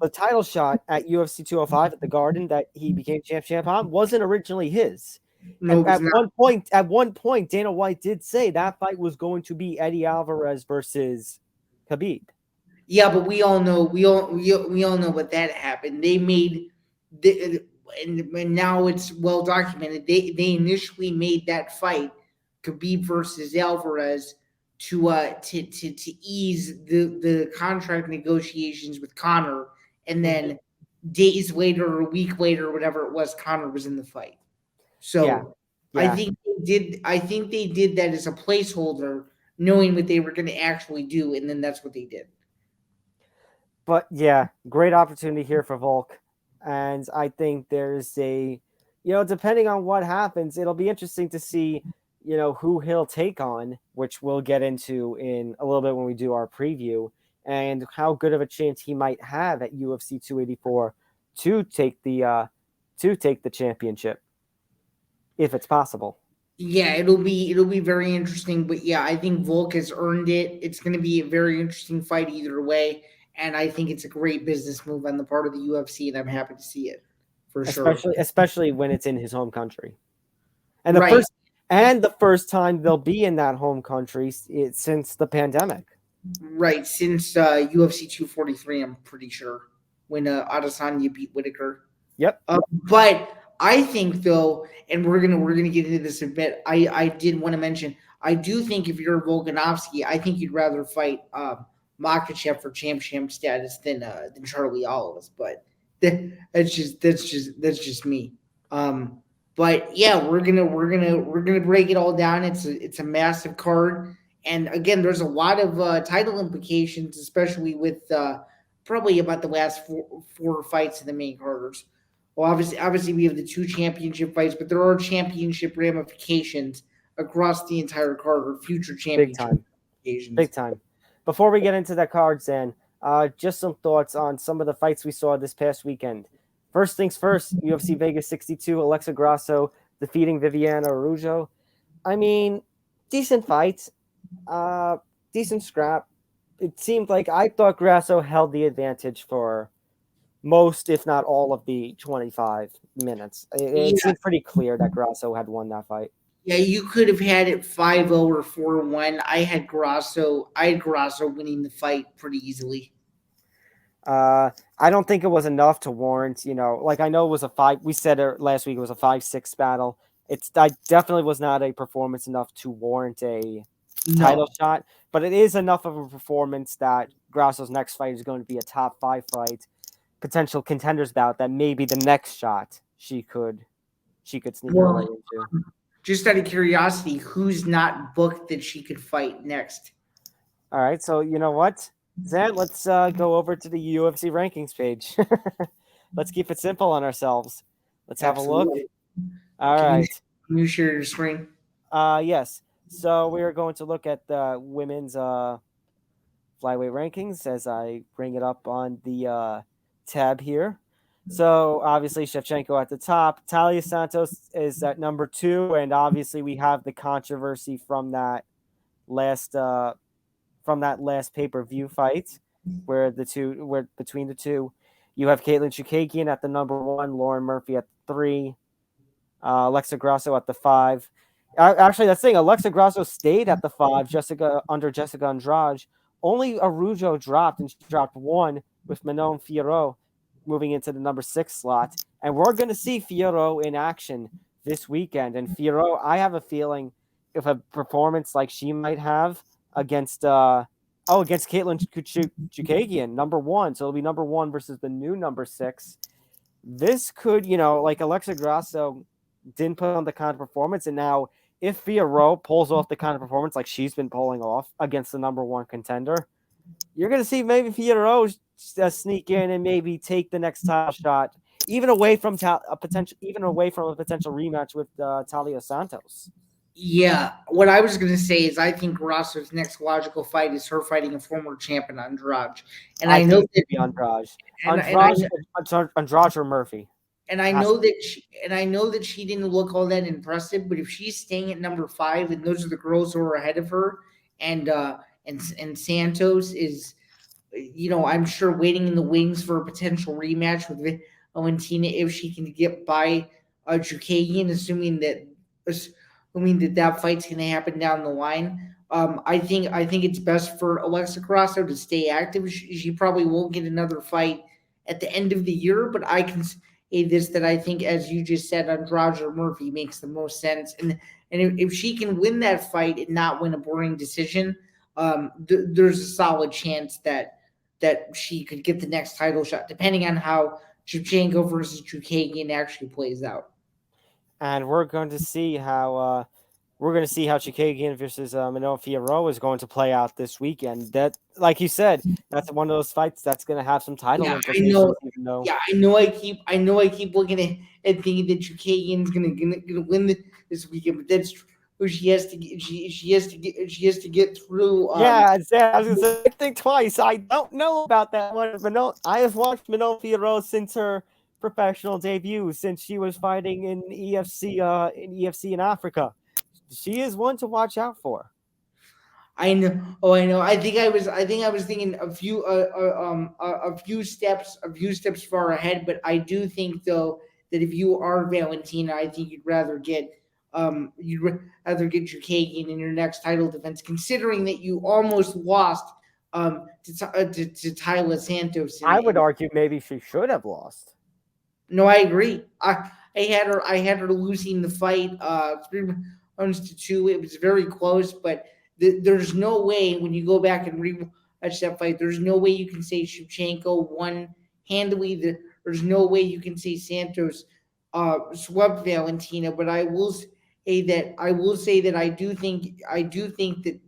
the title shot at UFC 205 at the Garden that he became champ on wasn't originally his. No, And it was not. at one point, Dana White did say that fight was going to be Eddie Alvarez versus Khabib. Yeah, but we all know we all know what that happened. They made and now it's well documented. They initially made that fight, Khabib versus Alvarez, to ease the contract negotiations with Conor, and then days later or a week later, or whatever it was, Conor was in the fight. So Yeah. I think they did that as a placeholder, knowing what they were going to actually do, and then that's what they did. But yeah, great opportunity here for Volk. And I think there's depending on what happens, it'll be interesting to see, who he'll take on, which we'll get into in a little bit when we do our preview, and how good of a chance he might have at UFC 284 to take the championship, if it's possible. Yeah, it'll be very interesting. But yeah, I think Volk has earned it. It's going to be a very interesting fight either way. And I think it's a great business move on the part of the UFC, and I'm happy to see it for sure. Especially when it's in his home country, and the first time they'll be in that home country since the pandemic. Right, since UFC 243, I'm pretty sure, when Adesanya beat Whitaker. Yep. But I think though, and we're gonna get into this a bit. I did want to mention, I do think if you're Volkanovski, I think you'd rather fight Makhachev for champ status than Charlie Oliveira, but that's just me. But yeah, we're gonna break it all down. It's a massive card, and again, there's a lot of title implications, especially with probably about the last four fights in the main carders. Well, obviously we have the 2 championship fights, but there are championship ramifications across the entire card or future championship ramifications. Big time. Before we get into that card, Zain, just some thoughts on some of the fights we saw this past weekend. First things first, UFC Vegas 62, Alexa Grasso defeating Viviane Araujo. I mean, decent fight, decent scrap. It seemed like I thought Grasso held the advantage for most, if not all, of the 25 minutes. It seemed pretty clear that Grasso had won that fight. Yeah, you could have had it 5-0 or 4-1. I had Grasso winning the fight pretty easily. I don't think it was enough to warrant, I know it was a 5. We said it last week, it was a 5-6 battle. I definitely was not a performance enough to warrant a title shot, but it is enough of a performance that Grasso's next fight is going to be a top 5 fight, potential contenders bout that maybe the next shot she could sneak her way into. Just out of curiosity, who's not booked that she could fight next? All right, so you know what, Zain, let's go over to the UFC rankings page. Let's keep it simple on ourselves. Let's have a look. All right. Can you share your screen? Yes. So we are going to look at the women's flyweight rankings as I bring it up on the tab here. So obviously Shevchenko at the top. Talia Santos is at number 2, and obviously we have the controversy from that last pay-per-view fight where between the two. You have Caitlin Chukagian at the number 1, Lauren Murphy at the 3, Alexa Grasso at the 5. Actually, that's the thing. Alexa Grasso stayed at the 5, under Jessica Andrade. Only Araujo dropped, and she dropped 1 with Manon Fiorot moving into the number 6 slot. And we're going to see Fiorot in action this weekend. And Fiorot, I have a feeling if a performance like she might have against Caitlin Chukagian, number 1. So it'll be number 1 versus the new number 6. This could, like Alexa Grasso didn't put on the kind of performance. And now if Fiorot pulls off the kind of performance like she's been pulling off against the number 1 contender, you're going to see maybe Fiorot sneak in and maybe take the next title shot, even away from a potential rematch with Talia Santos. Yeah, what I was going to say is I think Grasso's next logical fight is her fighting a former champion Andrade, and I know that Andrade or Murphy. And I know that she didn't look all that impressive, but if she's staying at number 5, and those are the girls who are ahead of her, and Santos is I'm sure waiting in the wings for a potential rematch with Valentina if she can get by Chukagian, assuming that fight's going to happen down the line. I think it's best for Alexa Grasso to stay active. She probably won't get another fight at the end of the year, but I can say this, that I think, as you just said, Andrade Murphy makes the most sense, and if she can win that fight and not win a boring decision, there's a solid chance that she could get the next title shot, depending on how Shevchenko versus Chukagian actually plays out. And we're going to see how Chukagian versus Manon Fiorot is going to play out this weekend. That, like you said, that's one of those fights that's going to have some title implications. Even though, I know. I keep looking at thinking that Chukagian's going to win this weekend, but that's true. She has to get through. I was going to say, I think twice. I don't know about that one. I have watched Manon Fiorot since her professional debut, since she was fighting in EFC in Africa. She is one to watch out for. I know. Oh, I know. I think I was thinking a few steps far ahead. But I do think, though, that if you are Valentina, I think you'd rather get Chukagian in your next title defense, considering that you almost lost to Tyler Santos. I would argue maybe she should have lost. No, I agree. I had her losing the fight 3-2. It was very close, but there's no way, when you go back and rewatch that fight, there's no way you can say Shevchenko won handily. There's no way you can say Santos swept Valentina. But I will say that I do think that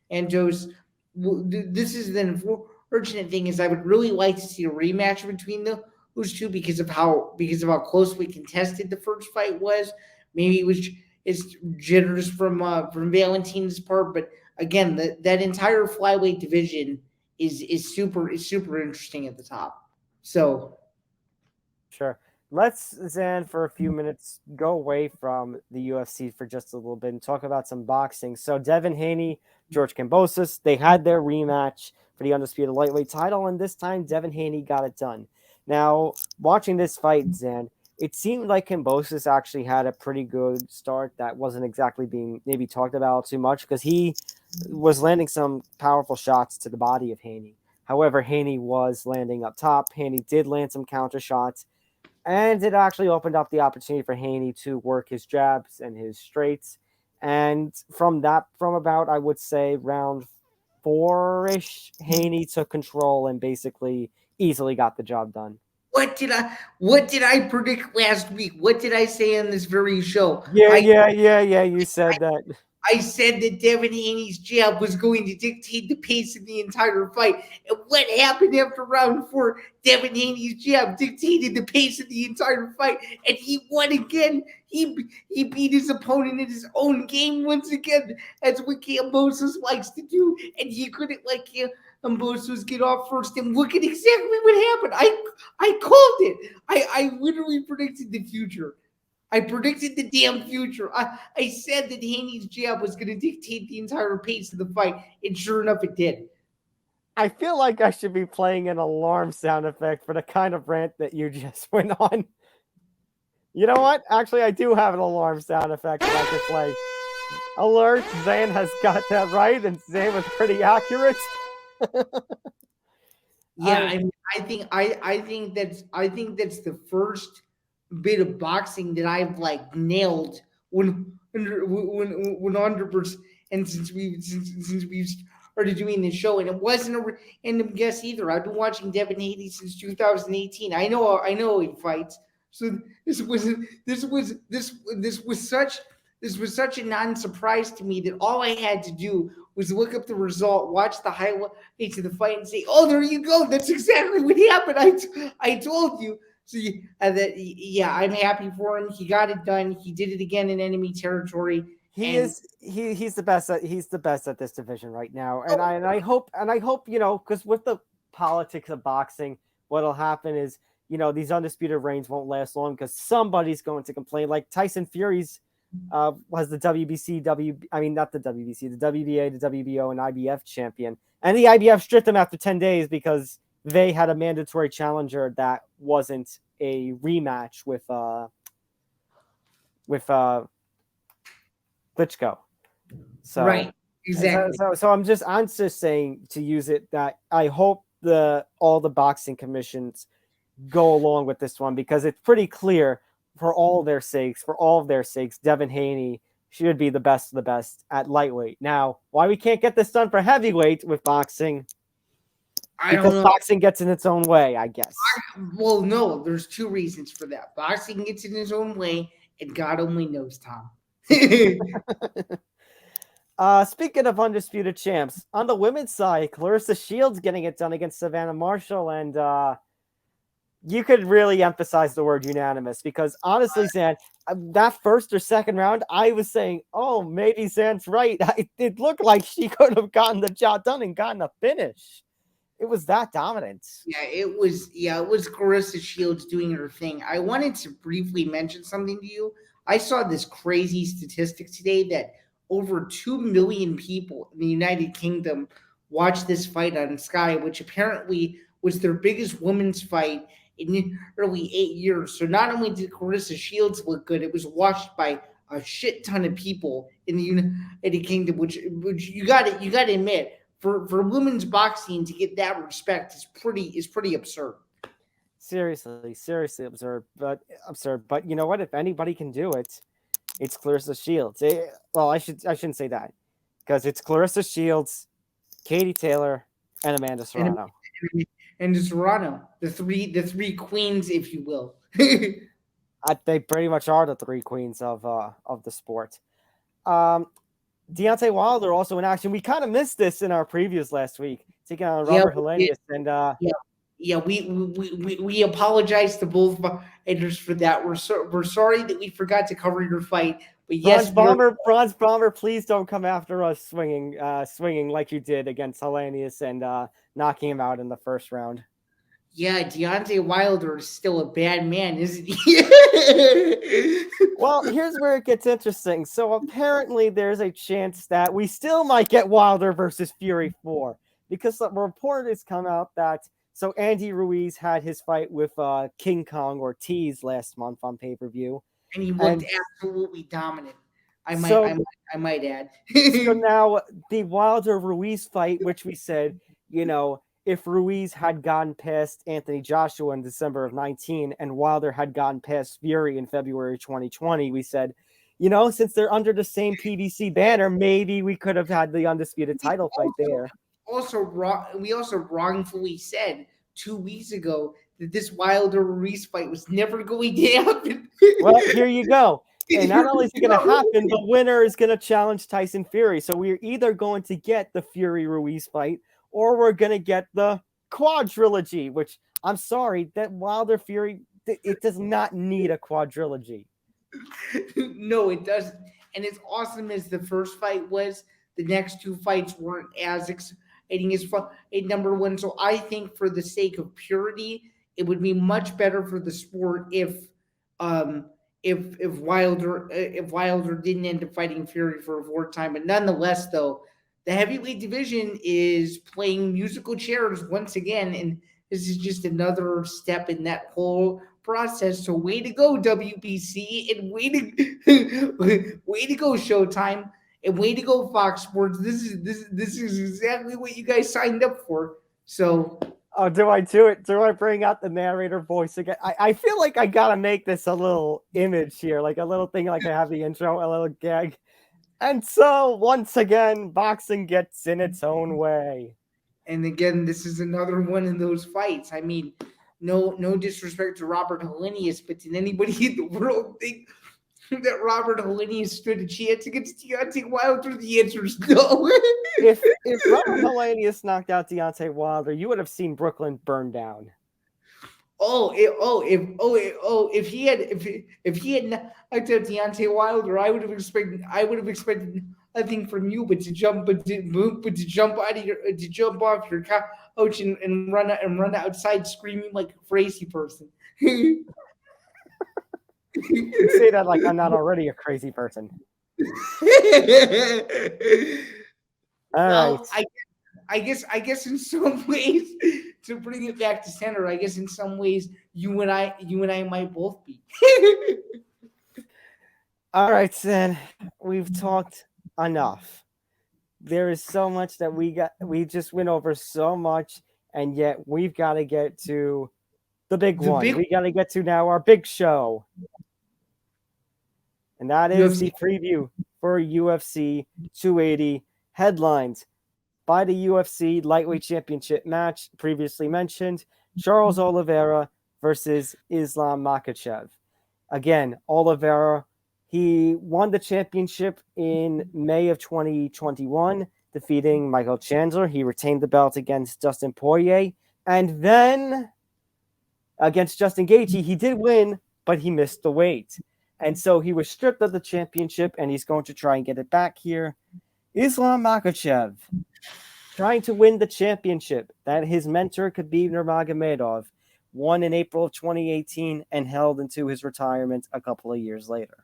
Santos. This is the unfortunate thing, is I would really like to see a rematch between those two because of how closely contested the first fight was. Maybe it was. It's jitters from Valentina's part, but again, that entire flyweight division is super interesting at the top. So, sure, let's, Zan, for a few minutes go away from the UFC for just a little bit and talk about some boxing. So, Devin Haney, George Kambosos, they had their rematch for the undisputed lightweight title, and this time Devin Haney got it done. Now, watching this fight, Zan, it seemed like Kambosos actually had a pretty good start that wasn't exactly being maybe talked about too much, because he was landing some powerful shots to the body of Haney. However, Haney was landing up top. Haney did land some counter shots, and it actually opened up the opportunity for Haney to work his jabs and his straights. And from about, I would say, round 4-ish, Haney took control and basically easily got the job done. What did I predict last week? What did I say on this very show? Yeah. You said that. I said that Devin Haney's jab was going to dictate the pace of the entire fight. And what happened after round 4? Devin Haney's jab dictated the pace of the entire fight, and he won again. He beat his opponent in his own game once again. That's what Kamobosos likes to do, and he couldn't let Kambosos get off first, and look at exactly what happened. I called it. I literally predicted the future. I predicted the damn future. I said that Haney's jab was going to dictate the entire pace of the fight, and sure enough, it did. I feel like I should be playing an alarm sound effect for the kind of rant that you just went on. You know what? Actually, I do have an alarm sound effect that I could play. Alert! Zain has got that right, and Zain was pretty accurate. Yeah, I think that's the first bit of boxing that I've nailed 100%. And since we've started doing this show, and it wasn't a random guess either. I've been watching Devin Haney since 2018. I know he fights. So this was such a non-surprise to me that all I had to do was look up the result, watch the highlights of the fight, and say, "Oh, there you go. That's exactly what happened. I told you." So I'm happy for him. He got it done. He did it again in enemy territory. He's the best at this division right now, and I hope because with the politics of boxing, what'll happen is these undisputed reigns won't last long because somebody's going to complain. Like Tyson Fury's was the not the WBC, the WBA, the WBO, and IBF champion. And the IBF stripped him after 10 days because they had a mandatory challenger that wasn't a rematch with Klitschko. So, right, exactly. So I'm just saying, to use it, that I hope all the boxing commissions go along with this one, because it's pretty clear for all of their sakes, Devin Haney should be the best of the best at lightweight. Now, why we can't get this done for heavyweight with boxing? Because boxing gets in its own way, I guess. Well, no, there's two reasons for that. Boxing gets in its own way, and God only knows, Tom. Speaking of undisputed champs, on the women's side, Claressa Shields getting it done against Savannah Marshall, and you could really emphasize the word unanimous, because honestly, Zain, that first or second round, I was saying, oh, maybe Zain's right. It looked like she could have gotten the job done and gotten a finish. It was that dominant. Yeah, it was Claressa Shields doing her thing. I wanted to briefly mention something to you. I saw this crazy statistic today that over 2 million people in the United Kingdom watched this fight on Sky, which apparently was their biggest women's fight in nearly 8 years. So not only did Claressa Shields look good, it was watched by a shit ton of people in the United Kingdom, which you got to admit, for women's boxing to get that respect is pretty absurd. Seriously absurd. But you know what? If anybody can do it, it's Claressa Shields. Well, I shouldn't say that, because it's Claressa Shields, Katie Taylor, and Amanda Serrano. And Serrano, the three queens, if you will. They pretty much are the three queens of the sport. Deontay Wilder also in action. We kind of missed this in our previews last week, taking on Robert Helenius, and we apologize to both fighters for that. We're sorry that we forgot to cover your fight. But yes, Bronze Bomber, please don't come after us swinging like you did against Helenius and knocking him out in the first round. Yeah, Deontay Wilder is still a bad man, isn't he? Well, here's where it gets interesting. So apparently there's a chance that we still might get Wilder versus Fury 4, because the report has come out that Andy Ruiz had his fight with King Kong Ortiz last month on pay-per-view. And he looked absolutely dominant. I might add. So now the Wilder-Ruiz fight, which we said, if Ruiz had gone past Anthony Joshua in December of 19 and Wilder had gone past Fury in February 2020, we said, since they're under the same PBC banner, maybe we could have had the undisputed title fight there. We also wrongfully said 2 weeks ago that this Wilder-Ruiz fight was never going to happen. Well, here you go. And not only is it going to happen, the winner is going to challenge Tyson Fury. So we're either going to get the Fury-Ruiz fight, or we're going to get the quadrilogy, which, I'm sorry, that Wilder Fury, it does not need a quadrilogy. No, it doesn't. And as awesome as the first fight was, the next two fights weren't as exciting as number one. So I think for the sake of purity, it would be much better for the sport if Wilder didn't end up fighting Fury for a fourth time. But nonetheless, though, the heavyweight division is playing musical chairs once again, and this is just another step in that whole process. So way to go, WBC, and way to go, Showtime, and way to go, Fox Sports. This is exactly what you guys signed up for. So, do I do it? Do I bring out the narrator voice again? I feel like I gotta make this a little image here, like a little thing, like I have the intro, a little gag. And so, once again, boxing gets in its own way. And again, this is another one of those fights. I mean, no disrespect to Robert Helenius, but did anybody in the world think that Robert Helenius stood a chance against Deontay Wilder? The answer is no. If Robert Helenius knocked out Deontay Wilder, you would have seen Brooklyn burn down. If he had knocked out Deontay Wilder, I would have expected nothing from you but to jump off your couch and run outside screaming like a crazy person. You say that like I'm not already a crazy person. All right. Well, I guess in some ways, to bring it back to center, I guess in some ways you and I might both be. All right, Sin. We've talked enough. There is so much that we just went over so much, and yet we've got to get to the big one. We got to get to now our big show. And that is the preview for UFC 280 headlines by the UFC lightweight championship match previously mentioned, Charles Oliveira versus Islam Makhachev. Again, Oliveira, he won the championship in May of 2021, defeating Michael Chandler. He retained the belt against Dustin Poirier. And then against Justin Gaethje, he did win, but he missed the weight. And so he was stripped of the championship, and he's going to try and get it back here. Islam Makhachev trying to win the championship that his mentor, Khabib Nurmagomedov, won in April of 2018 and held into his retirement a couple of years later.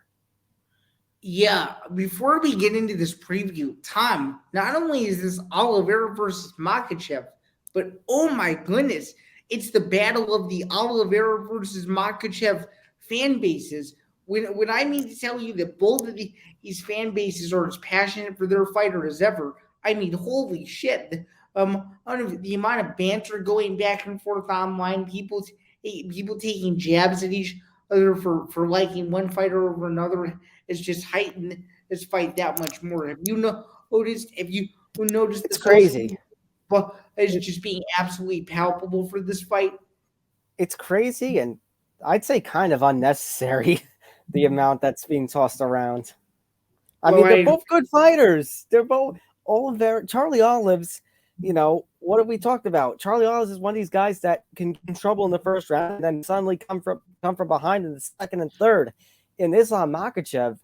Yeah, before we get into this preview, Tom, not only is this Oliveira versus Makhachev, but oh my goodness, it's the battle of the Oliveira versus Makhachev fan bases. When I mean to tell you that both of these fan bases are as passionate for their fighter as ever, I mean, holy shit. The amount of banter going back and forth online, people taking jabs at each other for liking one fighter over another has just heightened this fight that much more. Have you noticed? It's crazy. But it's just being absolutely palpable for this fight. It's crazy, and I'd say kind of unnecessary. The amount that's being tossed around. They're both good fighters. They're both Charlie Olives. What have we talked about? Charlie Olives is one of these guys that can get in trouble in the first round and then suddenly come from behind in the second and third. In Islam Makhachev,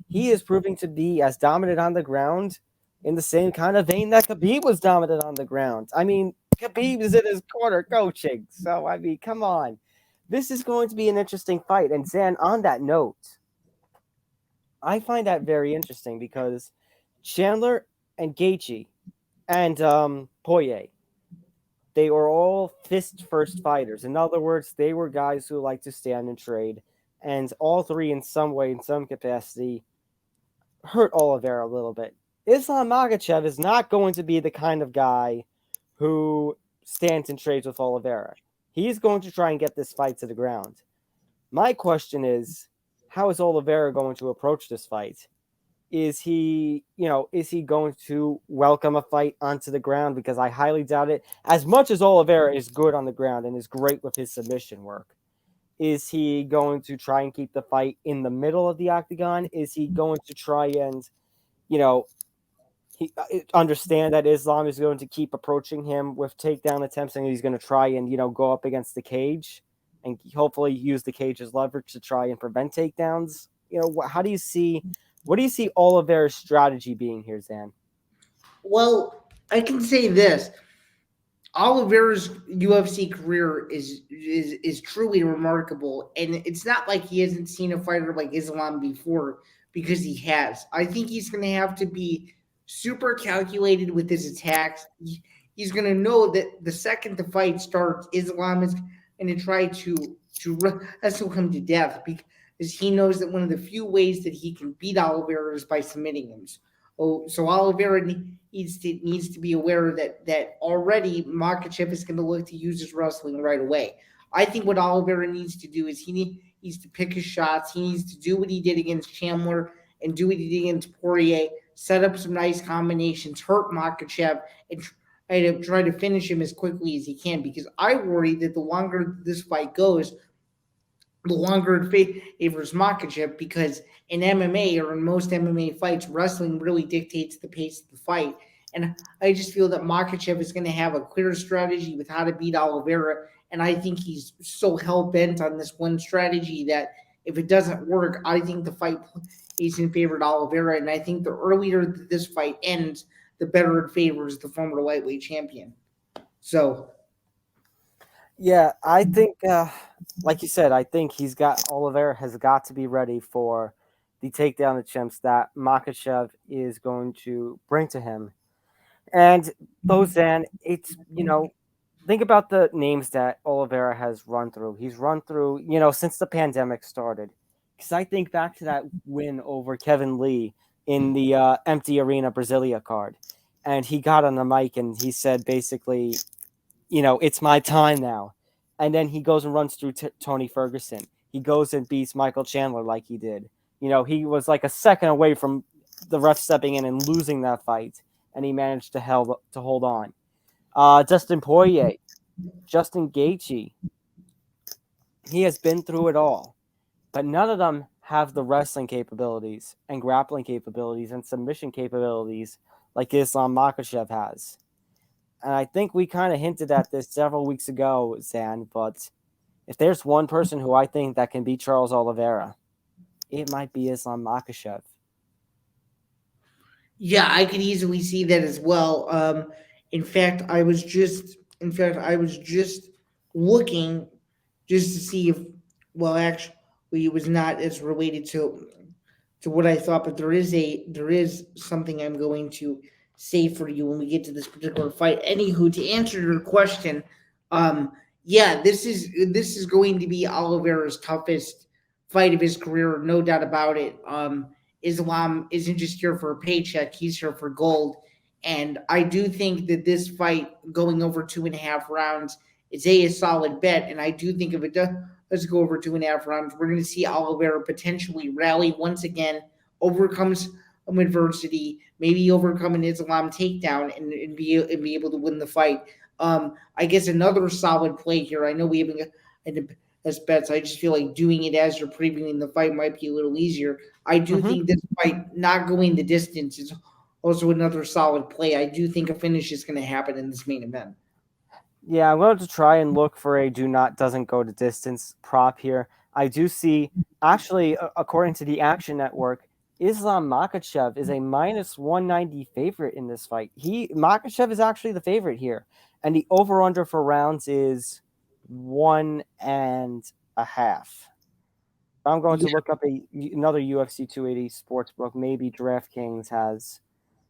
he is proving to be as dominant on the ground in the same kind of vein that Khabib was dominant on the ground. Khabib is in his corner coaching. So, come on. This is going to be an interesting fight. And Zan, on that note, I find that very interesting because Chandler and Gaethje and Poirier, they were all fist-first fighters. In other words, they were guys who like to stand and trade. And all three, in some way, in some capacity, hurt Oliveira a little bit. Islam Makhachev is not going to be the kind of guy who stands and trades with Oliveira. He's going to try and get this fight to the ground. My question is, how is Oliveira going to approach this fight? Is he going to welcome a fight onto the ground? Because I highly doubt it. As much as Oliveira is good on the ground and is great with his submission work, is he going to try and keep the fight in the middle of the octagon? Is he going to try and, understand that Islam is going to keep approaching him with takedown attempts, and he's going to try and, go up against the cage and hopefully use the cage as leverage to try and prevent takedowns? What do you see Oliveira's strategy being here, Zan? Well, I can say this. Oliveira's UFC career is truly remarkable, and it's not like he hasn't seen a fighter like Islam before, because he has. I think he's going to have to be super calculated with his attacks. He's going to know that the second the fight starts, Islam is going to try to wrestle him to death, because he knows that one of the few ways that he can beat Oliveira is by submitting him. So Oliveira needs to be aware that already Makhachev is going to look to use his wrestling right away. I think what Oliveira needs to do is he needs to pick his shots. He needs to do what he did against Chandler and do what he did against Poirier, set up some nice combinations, hurt Makhachev, and try to finish him as quickly as he can, because I worry that the longer this fight goes, the longer it favors Makhachev, because in MMA, or in most MMA fights, wrestling really dictates the pace of the fight. And I just feel that Makhachev is going to have a clear strategy with how to beat Oliveira, and I think he's so hell-bent on this one strategy that if it doesn't work, I think the fight is in favor of Oliveira, and I think the earlier this fight ends, the better it favors the former lightweight champion. So, yeah, I think like you said, I think Oliveira has got to be ready for the takedown attempts that Makhachev is going to bring to him. And Zain, it's, think about the names that Oliveira has run through. He's run through, since the pandemic started. Because I think back to that win over Kevin Lee in the empty arena Brasilia card. And he got on the mic and he said basically, it's my time now. And then he goes and runs through Tony Ferguson. He goes and beats Michael Chandler like he did. He was like a second away from the ref stepping in and losing that fight. And he managed to hold on. Dustin Poirier, Justin Gaethje, he has been through it all, but none of them have the wrestling capabilities and grappling capabilities and submission capabilities like Islam Makhachev has. And I think we kind of hinted at this several weeks ago, Zain, but if there's one person who I think that can beat Charles Oliveira, it might be Islam Makhachev. Yeah, I could easily see that as well. In fact, I was just looking just to see if, well, actually, it was not as related to what I thought, but there is something I'm going to say for you when we get to this particular fight. Anywho, to answer your question, yeah, this is going to be Oliveira's toughest fight of his career, no doubt about it. Islam isn't just here for a paycheck; he's here for gold. And I do think that this fight going over 2.5 rounds is a solid bet. And I do think if it does go over 2.5 rounds, we're going to see Oliveira potentially rally once again, overcomes some adversity, maybe overcome an Islam takedown, and be able to win the fight. I guess another solid play here. I know we haven't got as bets. I just feel like doing it as you're previewing the fight might be a little easier. I do think this fight not going the distance is also another solid play. I do think a finish is going to happen in this main event. Yeah, I'm going to try and look for a doesn't go to distance prop here. I do see, actually, according to the Action Network, Islam Makhachev is a minus 190 favorite in this fight. Makhachev is actually the favorite here. And the over-under for rounds is 1.5. I'm going to look up another UFC 280 sportsbook. Maybe DraftKings has.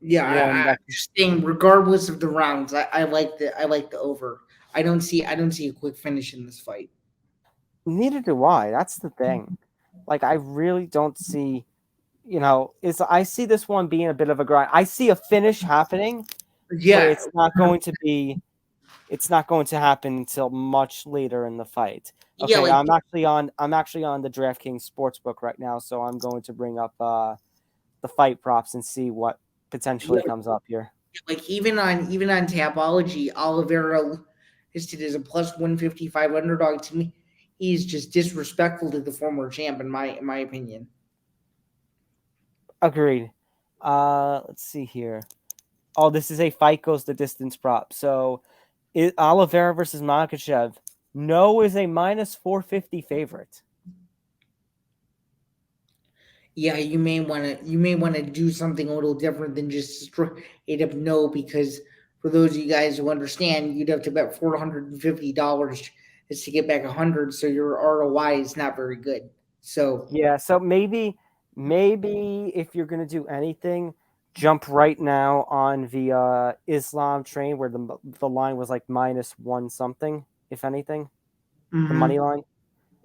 Yeah, I'm just saying, regardless of the rounds, I like the over. I don't see a quick finish in this fight. Neither do I. That's the thing. Like, I really don't see. I see this one being a bit of a grind. I see a finish happening. Yeah, but it's not going to be. It's not going to happen until much later in the fight. Okay, yeah, like, I'm actually on the DraftKings sportsbook right now, so I'm going to bring up the fight props and see what potentially comes up here. like even on Tapology, Oliveira listed as a plus 155 underdog. To me, he's just disrespectful to the former champ, in my opinion. Agreed. Let's see here. Oh, this is a fight goes the distance prop. So, Oliveira versus Makhachev. No is a minus 450 favorite. Yeah, you may want to do something a little different than just straight up no, because for those of you guys who understand, you'd have to bet $450 just to get back 100, so your ROI is not very good. So yeah, so maybe if you're gonna do anything, jump right now on the Islam train where the line was like minus one something, if anything, the money line.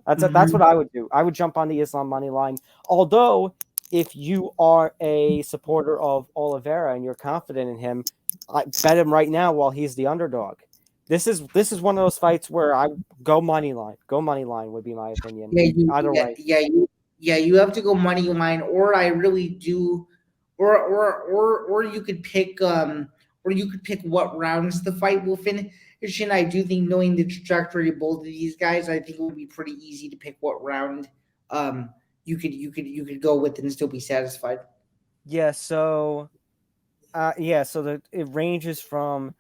That's what I would do. I would jump on the Islam money line. Although, if you are a supporter of Oliveira and you're confident in him, I bet him right now while he's the underdog. This is one of those fights where I go money line. Go money line would be my opinion. Either way. You have to go money line, or I really do, or you could pick what rounds the fight will finish. And I do think, knowing the trajectory of both of these guys, I think it would be pretty easy to pick what round you could go with and still be satisfied. Yeah, so it ranges from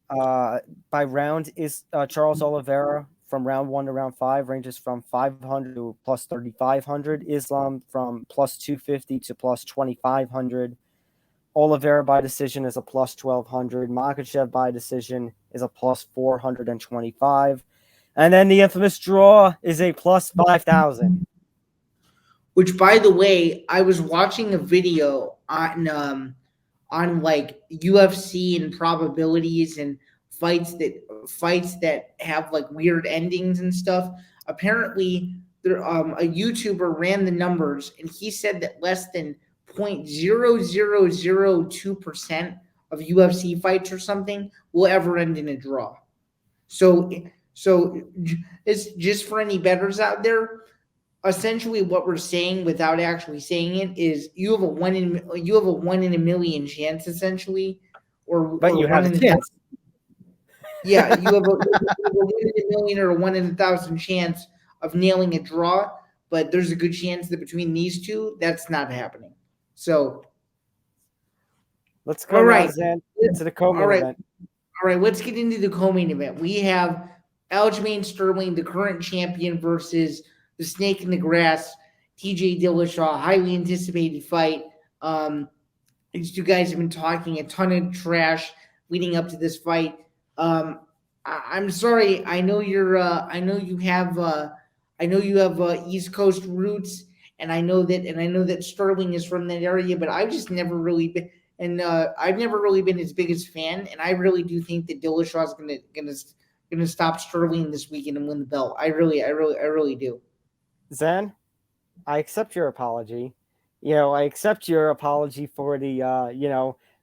by round is Charles Oliveira from round 1 to round 5 ranges from 500 to plus 3,500. Islam from plus 250 to plus 2,500. Oliveira by decision is a plus 1,200. Makhachev by decision is a plus 425. And then the infamous draw is a plus 5,000. Which, by the way, I was watching a video on like UFC and probabilities and fights that have like weird endings and stuff. Apparently, there a YouTuber ran the numbers and he said that less than 0.0002% of UFC fights or something will ever end in a draw. So it's just for any bettors out there. Essentially, what we're saying without actually saying it is you have a one in a million chance, essentially, But you one have in a chance. Yeah, you have a 1 in a million or a 1 in 1,000 chance of nailing a draw, but there's a good chance that between these two, that's not happening. So, let's go now, Zan, to the co-main event. All right, let's get into the co-main event. We have Aljamain Sterling, the current champion, versus the snake in the grass, TJ Dillashaw. Highly anticipated fight. These two guys have been talking a ton of trash leading up to this fight. I'm sorry. I know you're. I know you have East Coast roots, and I know that Sterling is from that area. But I've just never really been, and I've never really been his biggest fan. And I really do think that Dillashaw is gonna stop Sterling this weekend and win the belt. I really do. Zan, I accept your apology. I accept your apology for the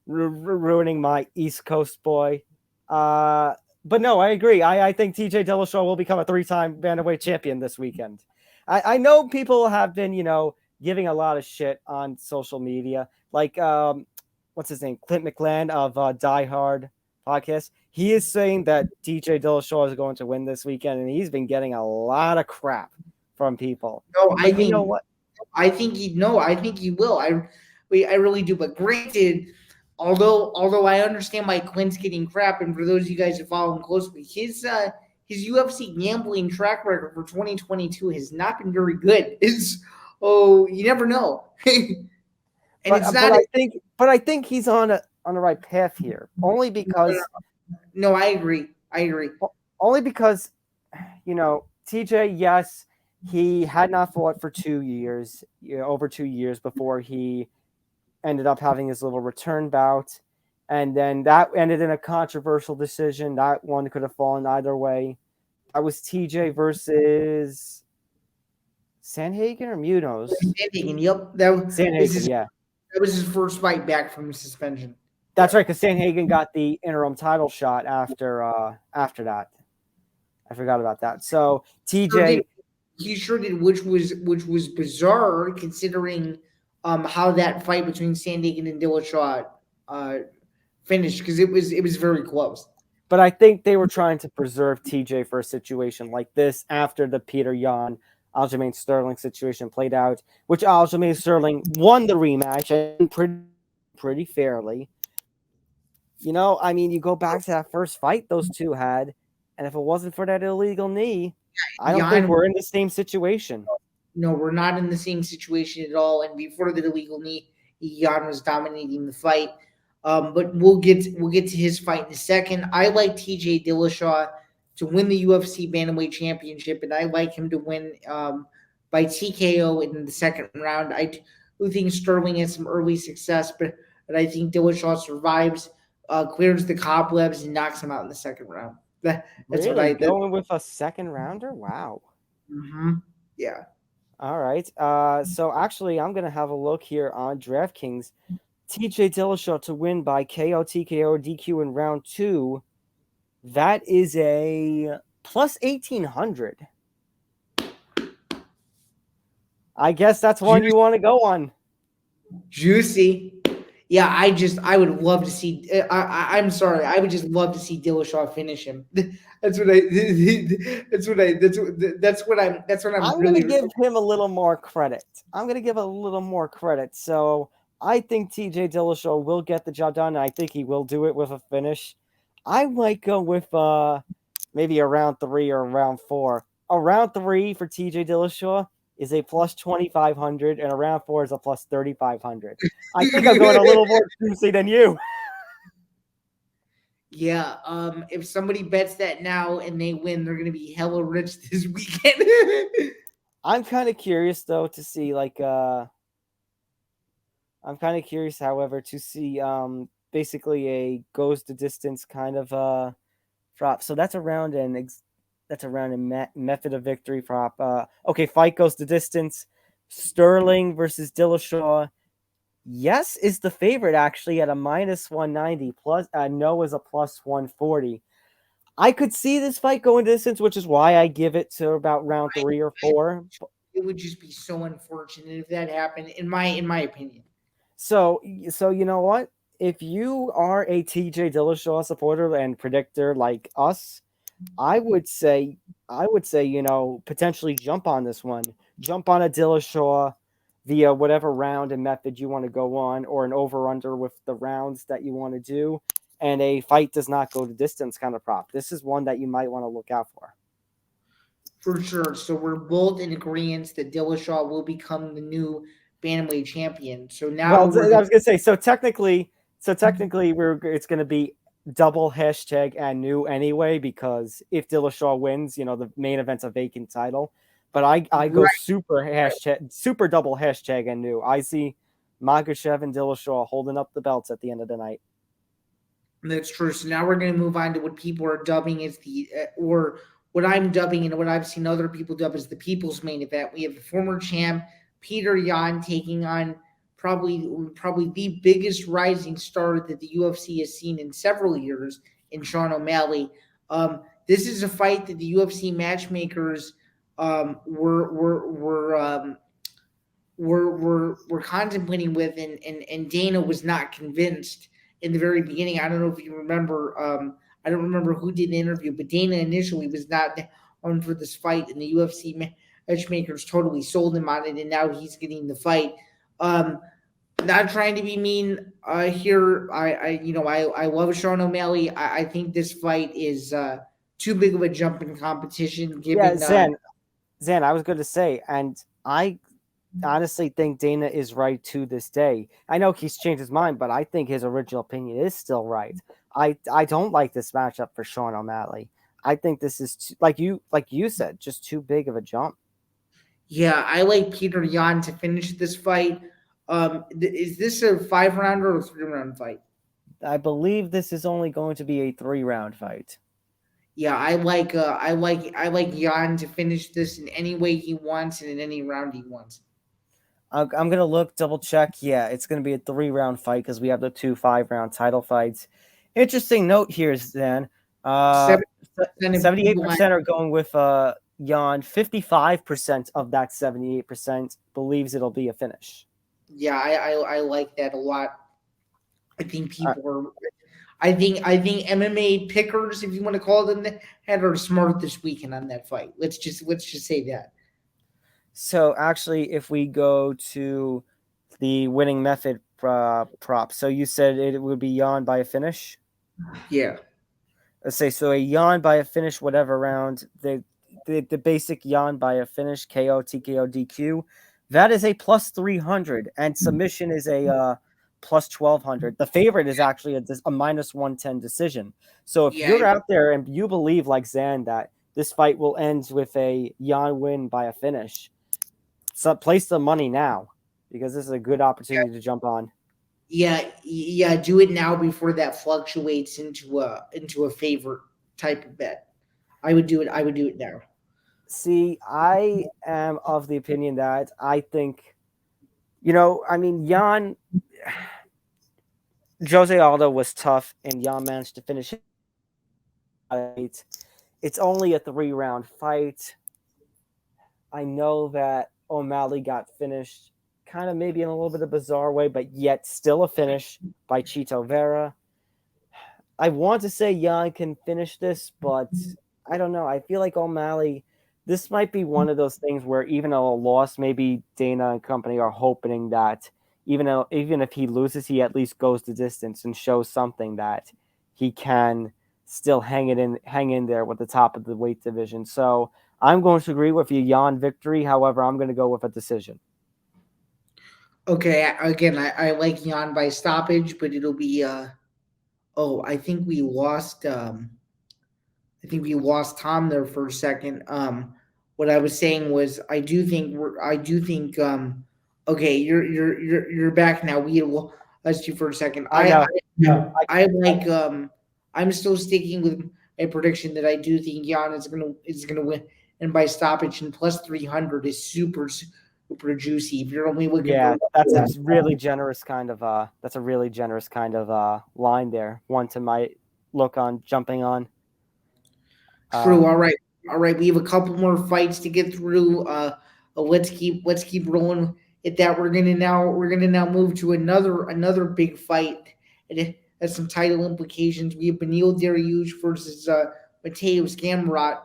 ruining my East Coast boy. But no, I agree. I think TJ Dillashaw will become a 3-time bantamweight champion this weekend. I know people have been, giving a lot of shit on social media. Like, what's his name? Clint McLean of Die Hard podcast. He is saying that TJ Dillashaw is going to win this weekend, and he's been getting a lot of crap from people. No, I think, you know what? I think he will. I really do. But granted, although I understand why Clint's getting crap, and for those of you guys who follow him closely, his UFC gambling track record for 2022 has not been very good. You never know. I think he's on the right path here. Only because no, I agree. Only because TJ, yes, he had not fought for 2 years, over 2 years before he ended up having his little return bout. And then that ended in a controversial decision. That one could have fallen either way. That was TJ versus Sandhagen or Munoz? Sandhagen, yep. Yeah. That was his first fight back from suspension. That's right, because Sandhagen got the interim title shot after that. I forgot about that. So TJ... He sure did, which was bizarre considering how that fight between Sandhagen and Dillashaw finished, because it was very close. But I think they were trying to preserve TJ for a situation like this after the Peter Yan Aljamain Sterling situation played out, which Aljamain Sterling won the rematch and pretty fairly. You go back to that first fight those two had, and if it wasn't for that illegal knee, I don't think we're in the same situation. No, we're not in the same situation at all. And before the illegal knee, Jan was dominating the fight. But we'll get to his fight in a second. I like TJ Dillashaw to win the UFC Bantamweight Championship, and I like him to win by TKO in the second round. I do think Sterling has some early success, but I think Dillashaw survives, clears the cobwebs, and knocks him out in the second round. That's really? what I going with a second rounder. Wow. Mm-hmm. Yeah. All right. So actually, I'm gonna have a look here on DraftKings. TJ Dillashaw to win by KO, TKO, or DQ in round 2. That is a plus 1,800. I guess that's one you want to go on. Juicy. Yeah, I would love to see. I'm sorry. I would just love to see Dillashaw finish him. That's what I'm really going to give him a little more credit. So I think TJ Dillashaw will get the job done. And I think he will do it with a finish. I might go with maybe a round 3 or a round 4. A round 3 for TJ Dillashaw is a plus 2,500, and a round 4 is a plus 3,500. I think I'm going a little more juicy than you. Yeah. If somebody bets that now and they win, they're gonna be hella rich this weekend. I'm kind of curious though to see however, to see basically a goes the distance kind of prop. So that's around method of victory prop. Okay, fight goes the distance. Sterling versus Dillashaw. Yes is the favorite actually at a minus 190. Plus, no is a plus 140. I could see this fight going distance, which is why I give it to about round 3 or 4. It would just be so unfortunate if that happened, in my opinion. So you know what? If you are a TJ Dillashaw supporter and predictor like us, I would say, potentially jump on this one. Jump on a Dillashaw via whatever round and method you want to go on, or an over-under with the rounds that you want to do, and a fight does not go the distance kind of prop. This is one that you might want to look out for. For sure. So we're both in agreement that Dillashaw will become the new bantamweight champion. So now, I was gonna say, so technically, it's gonna be double hashtag and new anyway, because if Dillashaw wins, the main event's a vacant title. But I go super double hashtag and new. I see Makhachev and Dillashaw holding up the belts at the end of the night. That's true. So now we're going to move on to what people are dubbing as or what I'm dubbing and what I've seen other people dub as the people's main event. We have the former champ Peter Yan taking on probably the biggest rising star that the UFC has seen in several years in Sean O'Malley. This is a fight that the UFC matchmakers were contemplating with, and Dana was not convinced in the very beginning. I don't know if you remember. I don't remember who did the interview, but Dana initially was not on for this fight, and the UFC matchmakers totally sold him on it, and now he's getting the fight. Not trying to be mean here. I love Sean O'Malley. I think this fight is too big of a jump in competition. Given Zan, I was going to say, and I honestly think Dana is right to this day. I know he's changed his mind, but I think his original opinion is still right. I don't like this matchup for Sean O'Malley. I think this is like you said, just too big of a jump. Yeah, I like Peter Yan to finish this fight. Is this a 5-rounder or a 3-round fight? I believe this is only going to be a 3-round fight. Yeah, I like Yan to finish this in any way he wants and in any round he wants. I'm gonna look, double check. Yeah, it's gonna be a 3-round fight because we have the 2 5-round title fights. Interesting note here is then 78% are going with Yan. 55% of that 78% believes it'll be a finish. Yeah, I like that a lot. I think people are. I think MMA pickers, if you want to call them that, are smart this weekend on that fight. Let's just say that. So actually, if we go to the winning method prop, so you said it would be Yan by a finish? Yeah. Let's say, so a Yan by a finish, whatever round, the basic Yan by a finish, KO, TKO, DQ, that is a plus 300, and submission is a plus 1200. The favorite is actually a minus 110 decision. So if you're out there and you believe, like Zan, that this fight will end with a Yan win by a finish, so place the money now, because this is a good opportunity to jump on. Yeah, do it now before that fluctuates into a favorite type of bet. I would do it now. See, I am of the opinion that I think, Yan, Jose Aldo was tough, and Yan managed to finish it. It's only a 3-round fight. I know that O'Malley got finished kind of maybe in a little bit of a bizarre way, but yet still a finish by Chito Vera. I want to say Yan can finish this, but I don't know. I feel like O'Malley, this might be one of those things where even a loss, maybe Dana and company are hoping that even if he loses, he at least goes the distance and shows something that he can still hang in there with the top of the weight division. So I'm going to agree with you, Yan victory. However, I'm going to go with a decision. Okay, again, I like Yan by stoppage, but it'll be a Oh, I think we lost. I think we lost Tom there for a second. What I was saying was, I do think we're. I do think. Okay, you're back now. We lost you for a second. I know. I like. I'm still sticking with a prediction that I do think Jan is gonna win, and by stoppage, and plus 300 is super juicy. If you're only looking Yeah, for that's a really generous kind of line there. One to might look on jumping on. True. All right. We have a couple more fights to get through. Let's keep rolling at that. We're gonna now move to another big fight. It has some title implications. We have Beneil Dariush versus Mateusz Gamrot.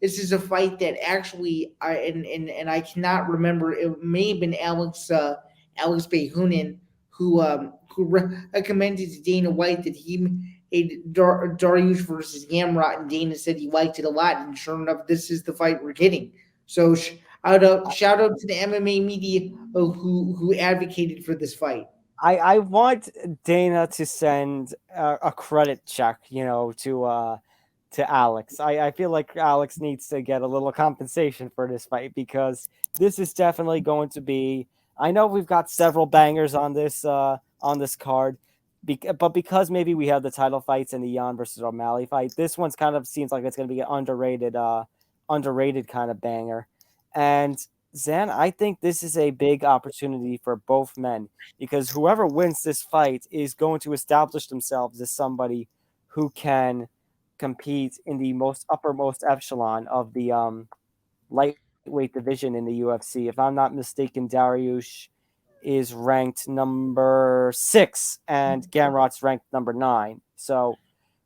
This is a fight that actually I cannot remember. It may have been Alex Behunin who recommended to Dana White that he made Dariush versus Gamrot, and Dana said he liked it a lot. And sure enough, this is the fight we're getting. So shout out to the MMA media who advocated for this fight. I want Dana to send a credit check, to Alex. I feel like Alex needs to get a little compensation for this fight, because this is definitely going to be. I know we've got several bangers on this card, but because maybe we have the title fights and the Jan versus O'Malley fight, this one's kind of seems like it's going to be an underrated kind of banger. And Zan, I think this is a big opportunity for both men, because whoever wins this fight is going to establish themselves as somebody who can compete in the uppermost echelon of the lightweight division in the UFC. If I'm not mistaken, Dariush is ranked number 6 and Gamrot's ranked number 9. So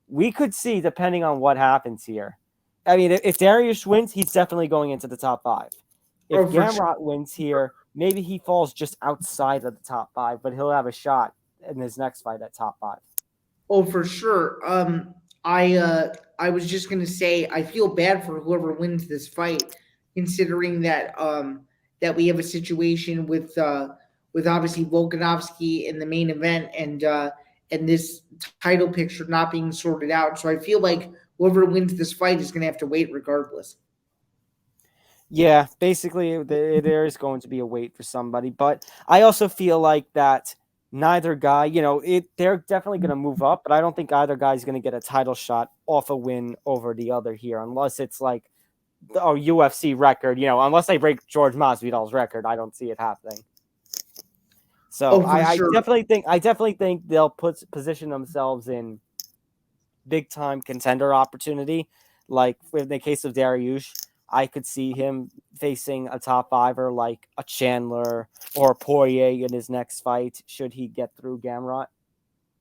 we could see, depending on what happens here. I mean, if Dariush wins, he's definitely going into the top 5. If Gamrot wins here, maybe he falls just outside of the top 5, but he'll have a shot in his next fight at top 5. Oh, for sure. I was just gonna say, I feel bad for whoever wins this fight, considering that that we have a situation with obviously Volkanovski in the main event, and this title picture not being sorted out. So I feel like whoever wins this fight is gonna have to wait regardless. Yeah, basically there is going to be a wait for somebody, but I also feel like that neither guy, they're definitely going to move up, but I don't think either guy's going to get a title shot off a win over the other here, unless it's like a UFC record, unless they break George Masvidal's record. I don't see it happening. So I definitely think they'll position themselves in big time contender opportunity. Like in the case of Dariush, I could see him facing a top 5er like a Chandler or a Poirier in his next fight, should he get through Gamrot.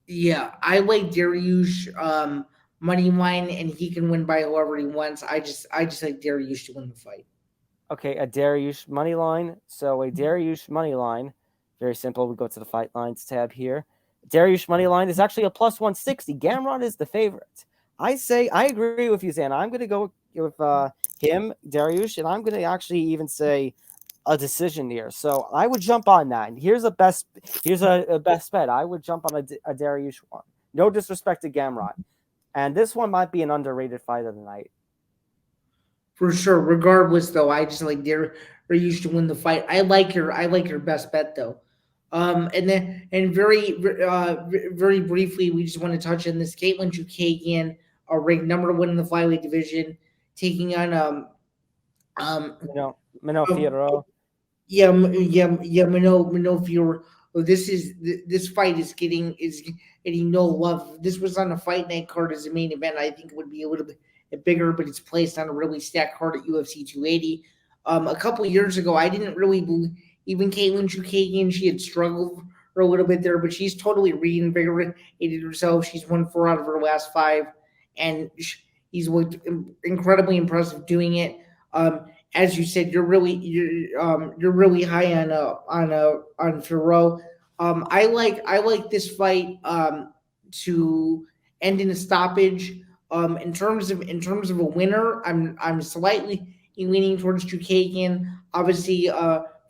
Yeah, I like Dariush money line, and he can win by whoever he wants. I just like Dariush to win the fight. Okay, a Dariush money line. So a Dariush money line, very simple. We go to the fight lines tab here. Dariush money line is actually a plus 160. Gamrot is the favorite. I agree with you, Zan. I'm going to go with him, Dariush, and I'm going to actually even say a decision here. So I would jump on that. And here's a best bet. I would jump on a Dariush one. No disrespect to Gamrot. And this one might be an underrated fight of the night. For sure. Regardless, though, I just like Dariush to win the fight. I like your best bet, though. And very briefly, we just want to touch on this. Caitlin Chukagian, ranked number 1 in the flyweight division, taking on Mino Fierro. Mino Fierro. This fight is getting no love. This was on a fight night card as a main event. I think it would be a little bit bigger, but it's placed on a really stacked card at UFC 280. A couple of years ago, I didn't really believe even Caitlin Chukagian. She had struggled for a little bit there, but she's totally reinvigorated herself. She's won 4 out of her last 5, and he's looked incredibly impressive doing it. As you said, you're really high on Fierro. I like this fight to end in a stoppage. In terms of a winner, I'm slightly leaning towards Chukagian. Obviously,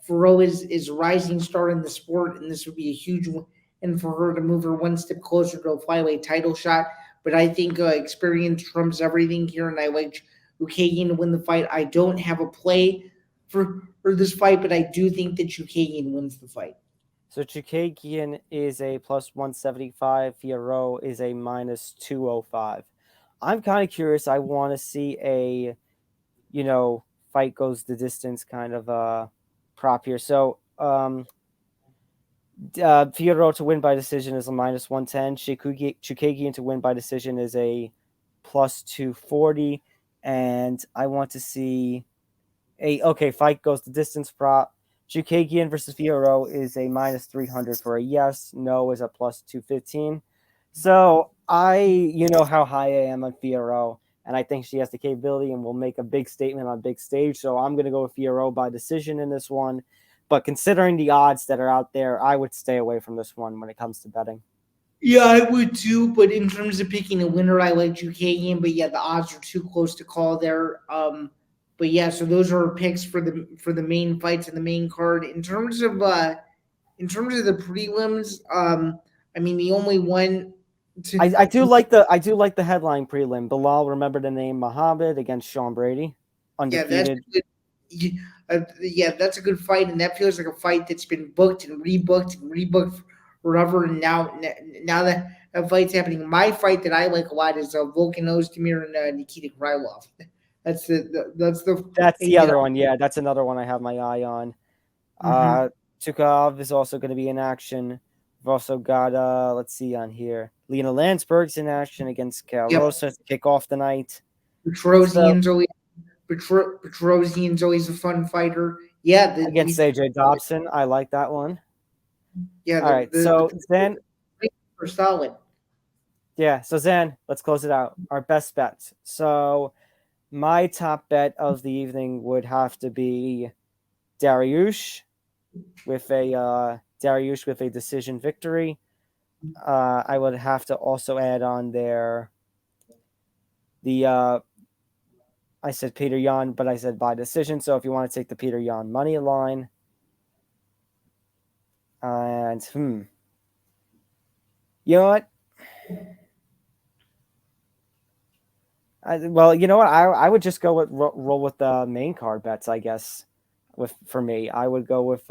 Fierro is a rising star in the sport, and this would be a huge and for her to move her one step closer to a flyweight title shot. But I think experience trumps everything here, and I like Chookagian to win the fight. I don't have a play for this fight, but I do think that Chookagian wins the fight. So Chookagian is a plus 175. Fierro is a minus 205. I'm kind of curious. I want to see a, fight goes the distance kind of prop here. So Fierro to win by decision is a minus 110. Chookagian to win by decision is a plus 240. And I want to see fight goes the distance prop. Chookagian versus Fierro is a minus 300 for a yes. No is a plus 215. So you know how high I am on Fierro, and I think she has the capability and will make a big statement on big stage. So I'm going to go with Fierro by decision in this one. But considering the odds that are out there, I would stay away from this one when it comes to betting. Yeah, I would too. But in terms of picking a winner, I like Chookagian. But yeah, the odds are too close to call there. But yeah, so those are our picks for the main fights in the main card. In terms of the prelims, I mean the only one. I do like the headline prelim. Bilal, remember the name Muhammad against Sean Brady, undefeated. Yeah, that's a good fight, and that feels like a fight that's been booked and rebooked forever. And now that fight's happening, my fight that I like a lot is Volkanovski and Nikita Krylov. That's the other one. Yeah, that's another one I have my eye on. Tukov is also going to be in action. We've also got let's see on here. Lena Landsberg's in action against Claressa to kick off the night. Petrosian's always a fun fighter. Yeah, against AJ Dobson, I like that one. Yeah. All right. So Zan, are solid. Yeah. So Zan, let's close it out. Our best bets. So my top bet of the evening would have to be Dariush with a decision victory. I would have to also add on there I said Peter Yan, but I said by decision. So if you want to take the Peter Yan money line, and you know what? I would just go with roll with the main card bets, I guess. For me, I would go with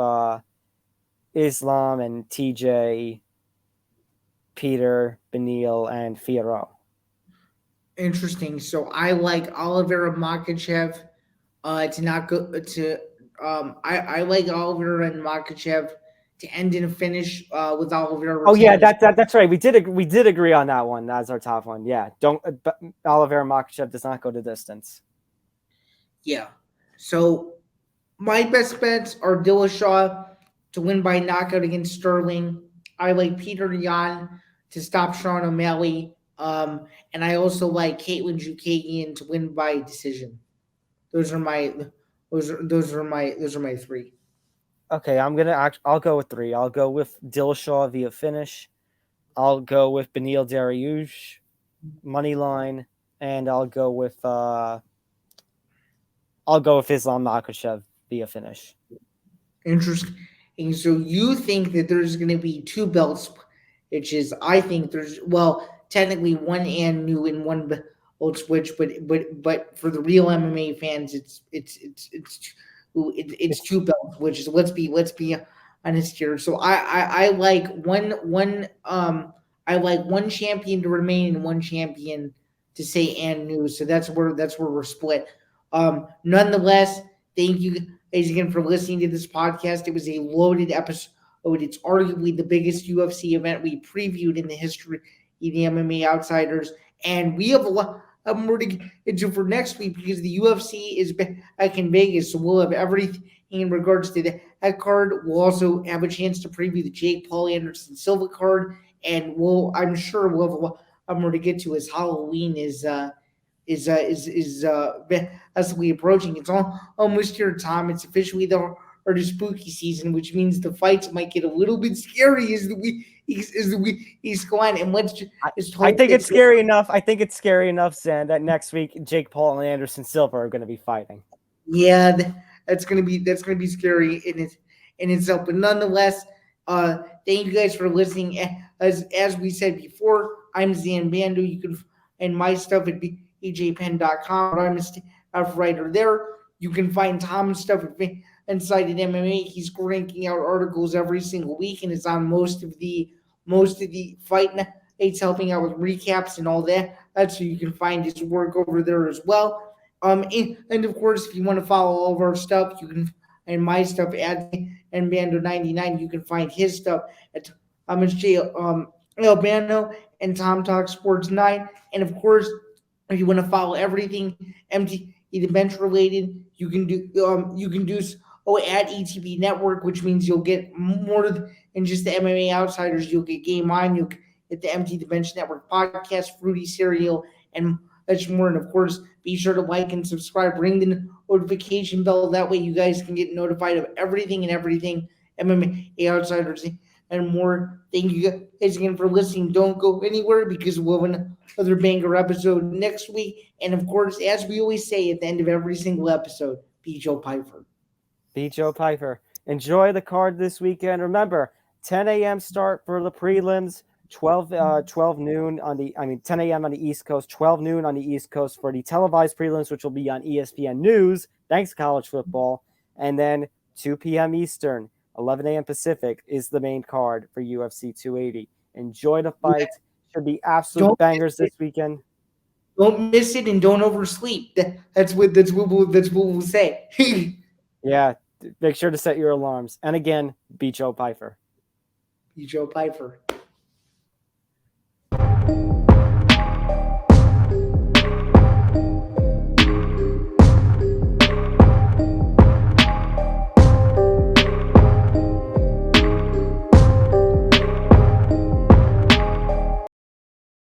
Islam and TJ, Peter, Benil, and Fierro. Interesting. So I like Oliveira Makhachev to not go to. I like Oliveira and Makhachev to end in a finish with Oliveira. Oh yeah, that's right. We did agree on that one as our top one. Yeah, Oliveira Makhachev does not go the distance. Yeah. So my best bets are Dillashaw to win by knockout against Sterling. I like Peter Yan to stop Sean O'Malley. And I also like Caitlin Chookagian to win by decision. Those are my three. Okay, I'll go with three. I'll go with Dillashaw via finish. I'll go with Benil Dariush money line, and I'll go with Islam Makhachev via finish. Interesting. And so you think that there's going to be two belts, which is I think there's technically one and new and one belt switch, but for the real MMA fans, it's two belts, which is let's be honest here. So I like one champion to remain and one champion to say and new. So that's where we're split. Nonetheless, thank you guys again for listening to this podcast. It was a loaded episode. It's arguably the biggest UFC event we previewed in the history of the MMA Outsiders, and we have a lot more to get into for next week because the UFC is back in Vegas, so we'll have everything in regards to that card. We'll also have a chance to preview the Jake Paul Anderson Silva card, and I'm sure we'll have a lot more to get to as Halloween is we approaching. It's almost here, Tom. It's officially the spooky season, which means the fights might get a little bit scary as the week is going. And I think it's scary enough. I think it's scary enough, Zan, that next week Jake Paul and Anderson Silva are going to be fighting. Yeah, that's going to be scary in itself. But nonetheless, Thank you guys for listening. As we said before, I'm Zain Bando. You can find my stuff at bjpen.com. I'm a staff writer there. You can find Tom's stuff at Inside MMA. He's cranking out articles every single week and is on most of the fight nights, helping out with recaps and all that. That's so you can find his work over there as well. And of course, if you want to follow all of our stuff, you can find my stuff at Bando99. You can find his stuff at Albano and Tom Talk Sports 9. And of course, if you want to follow everything MT the bench related, you can do at ETB Network, which means you'll get more than just the MMA Outsiders. You'll get Game On, you'll get the Empty the Bench Network podcast, Fruity Cereal, and much more. And of course, be sure to like and subscribe, ring the notification bell. That way you guys can get notified of everything MMA Outsiders and more. Thank you guys again for listening. Don't go anywhere because we'll have another banger episode next week. And of course, as we always say at the end of every single episode, be Joe Piper. Be Joe Piper. Enjoy the card this weekend. Remember, 10 a.m. start for the prelims, 12 noon 10 a.m. on the East Coast, 12 noon on the East Coast for the televised prelims, which will be on ESPN News. Thanks, college football. And then 2 p.m. Eastern, 11 a.m. Pacific is the main card for UFC 280. Enjoy the fight. Should be absolute bangers this weekend. Don't miss it and don't oversleep. That's what we'll say. Yeah, make sure to set your alarms. And again, be Joe Piper. Be Joe Piper.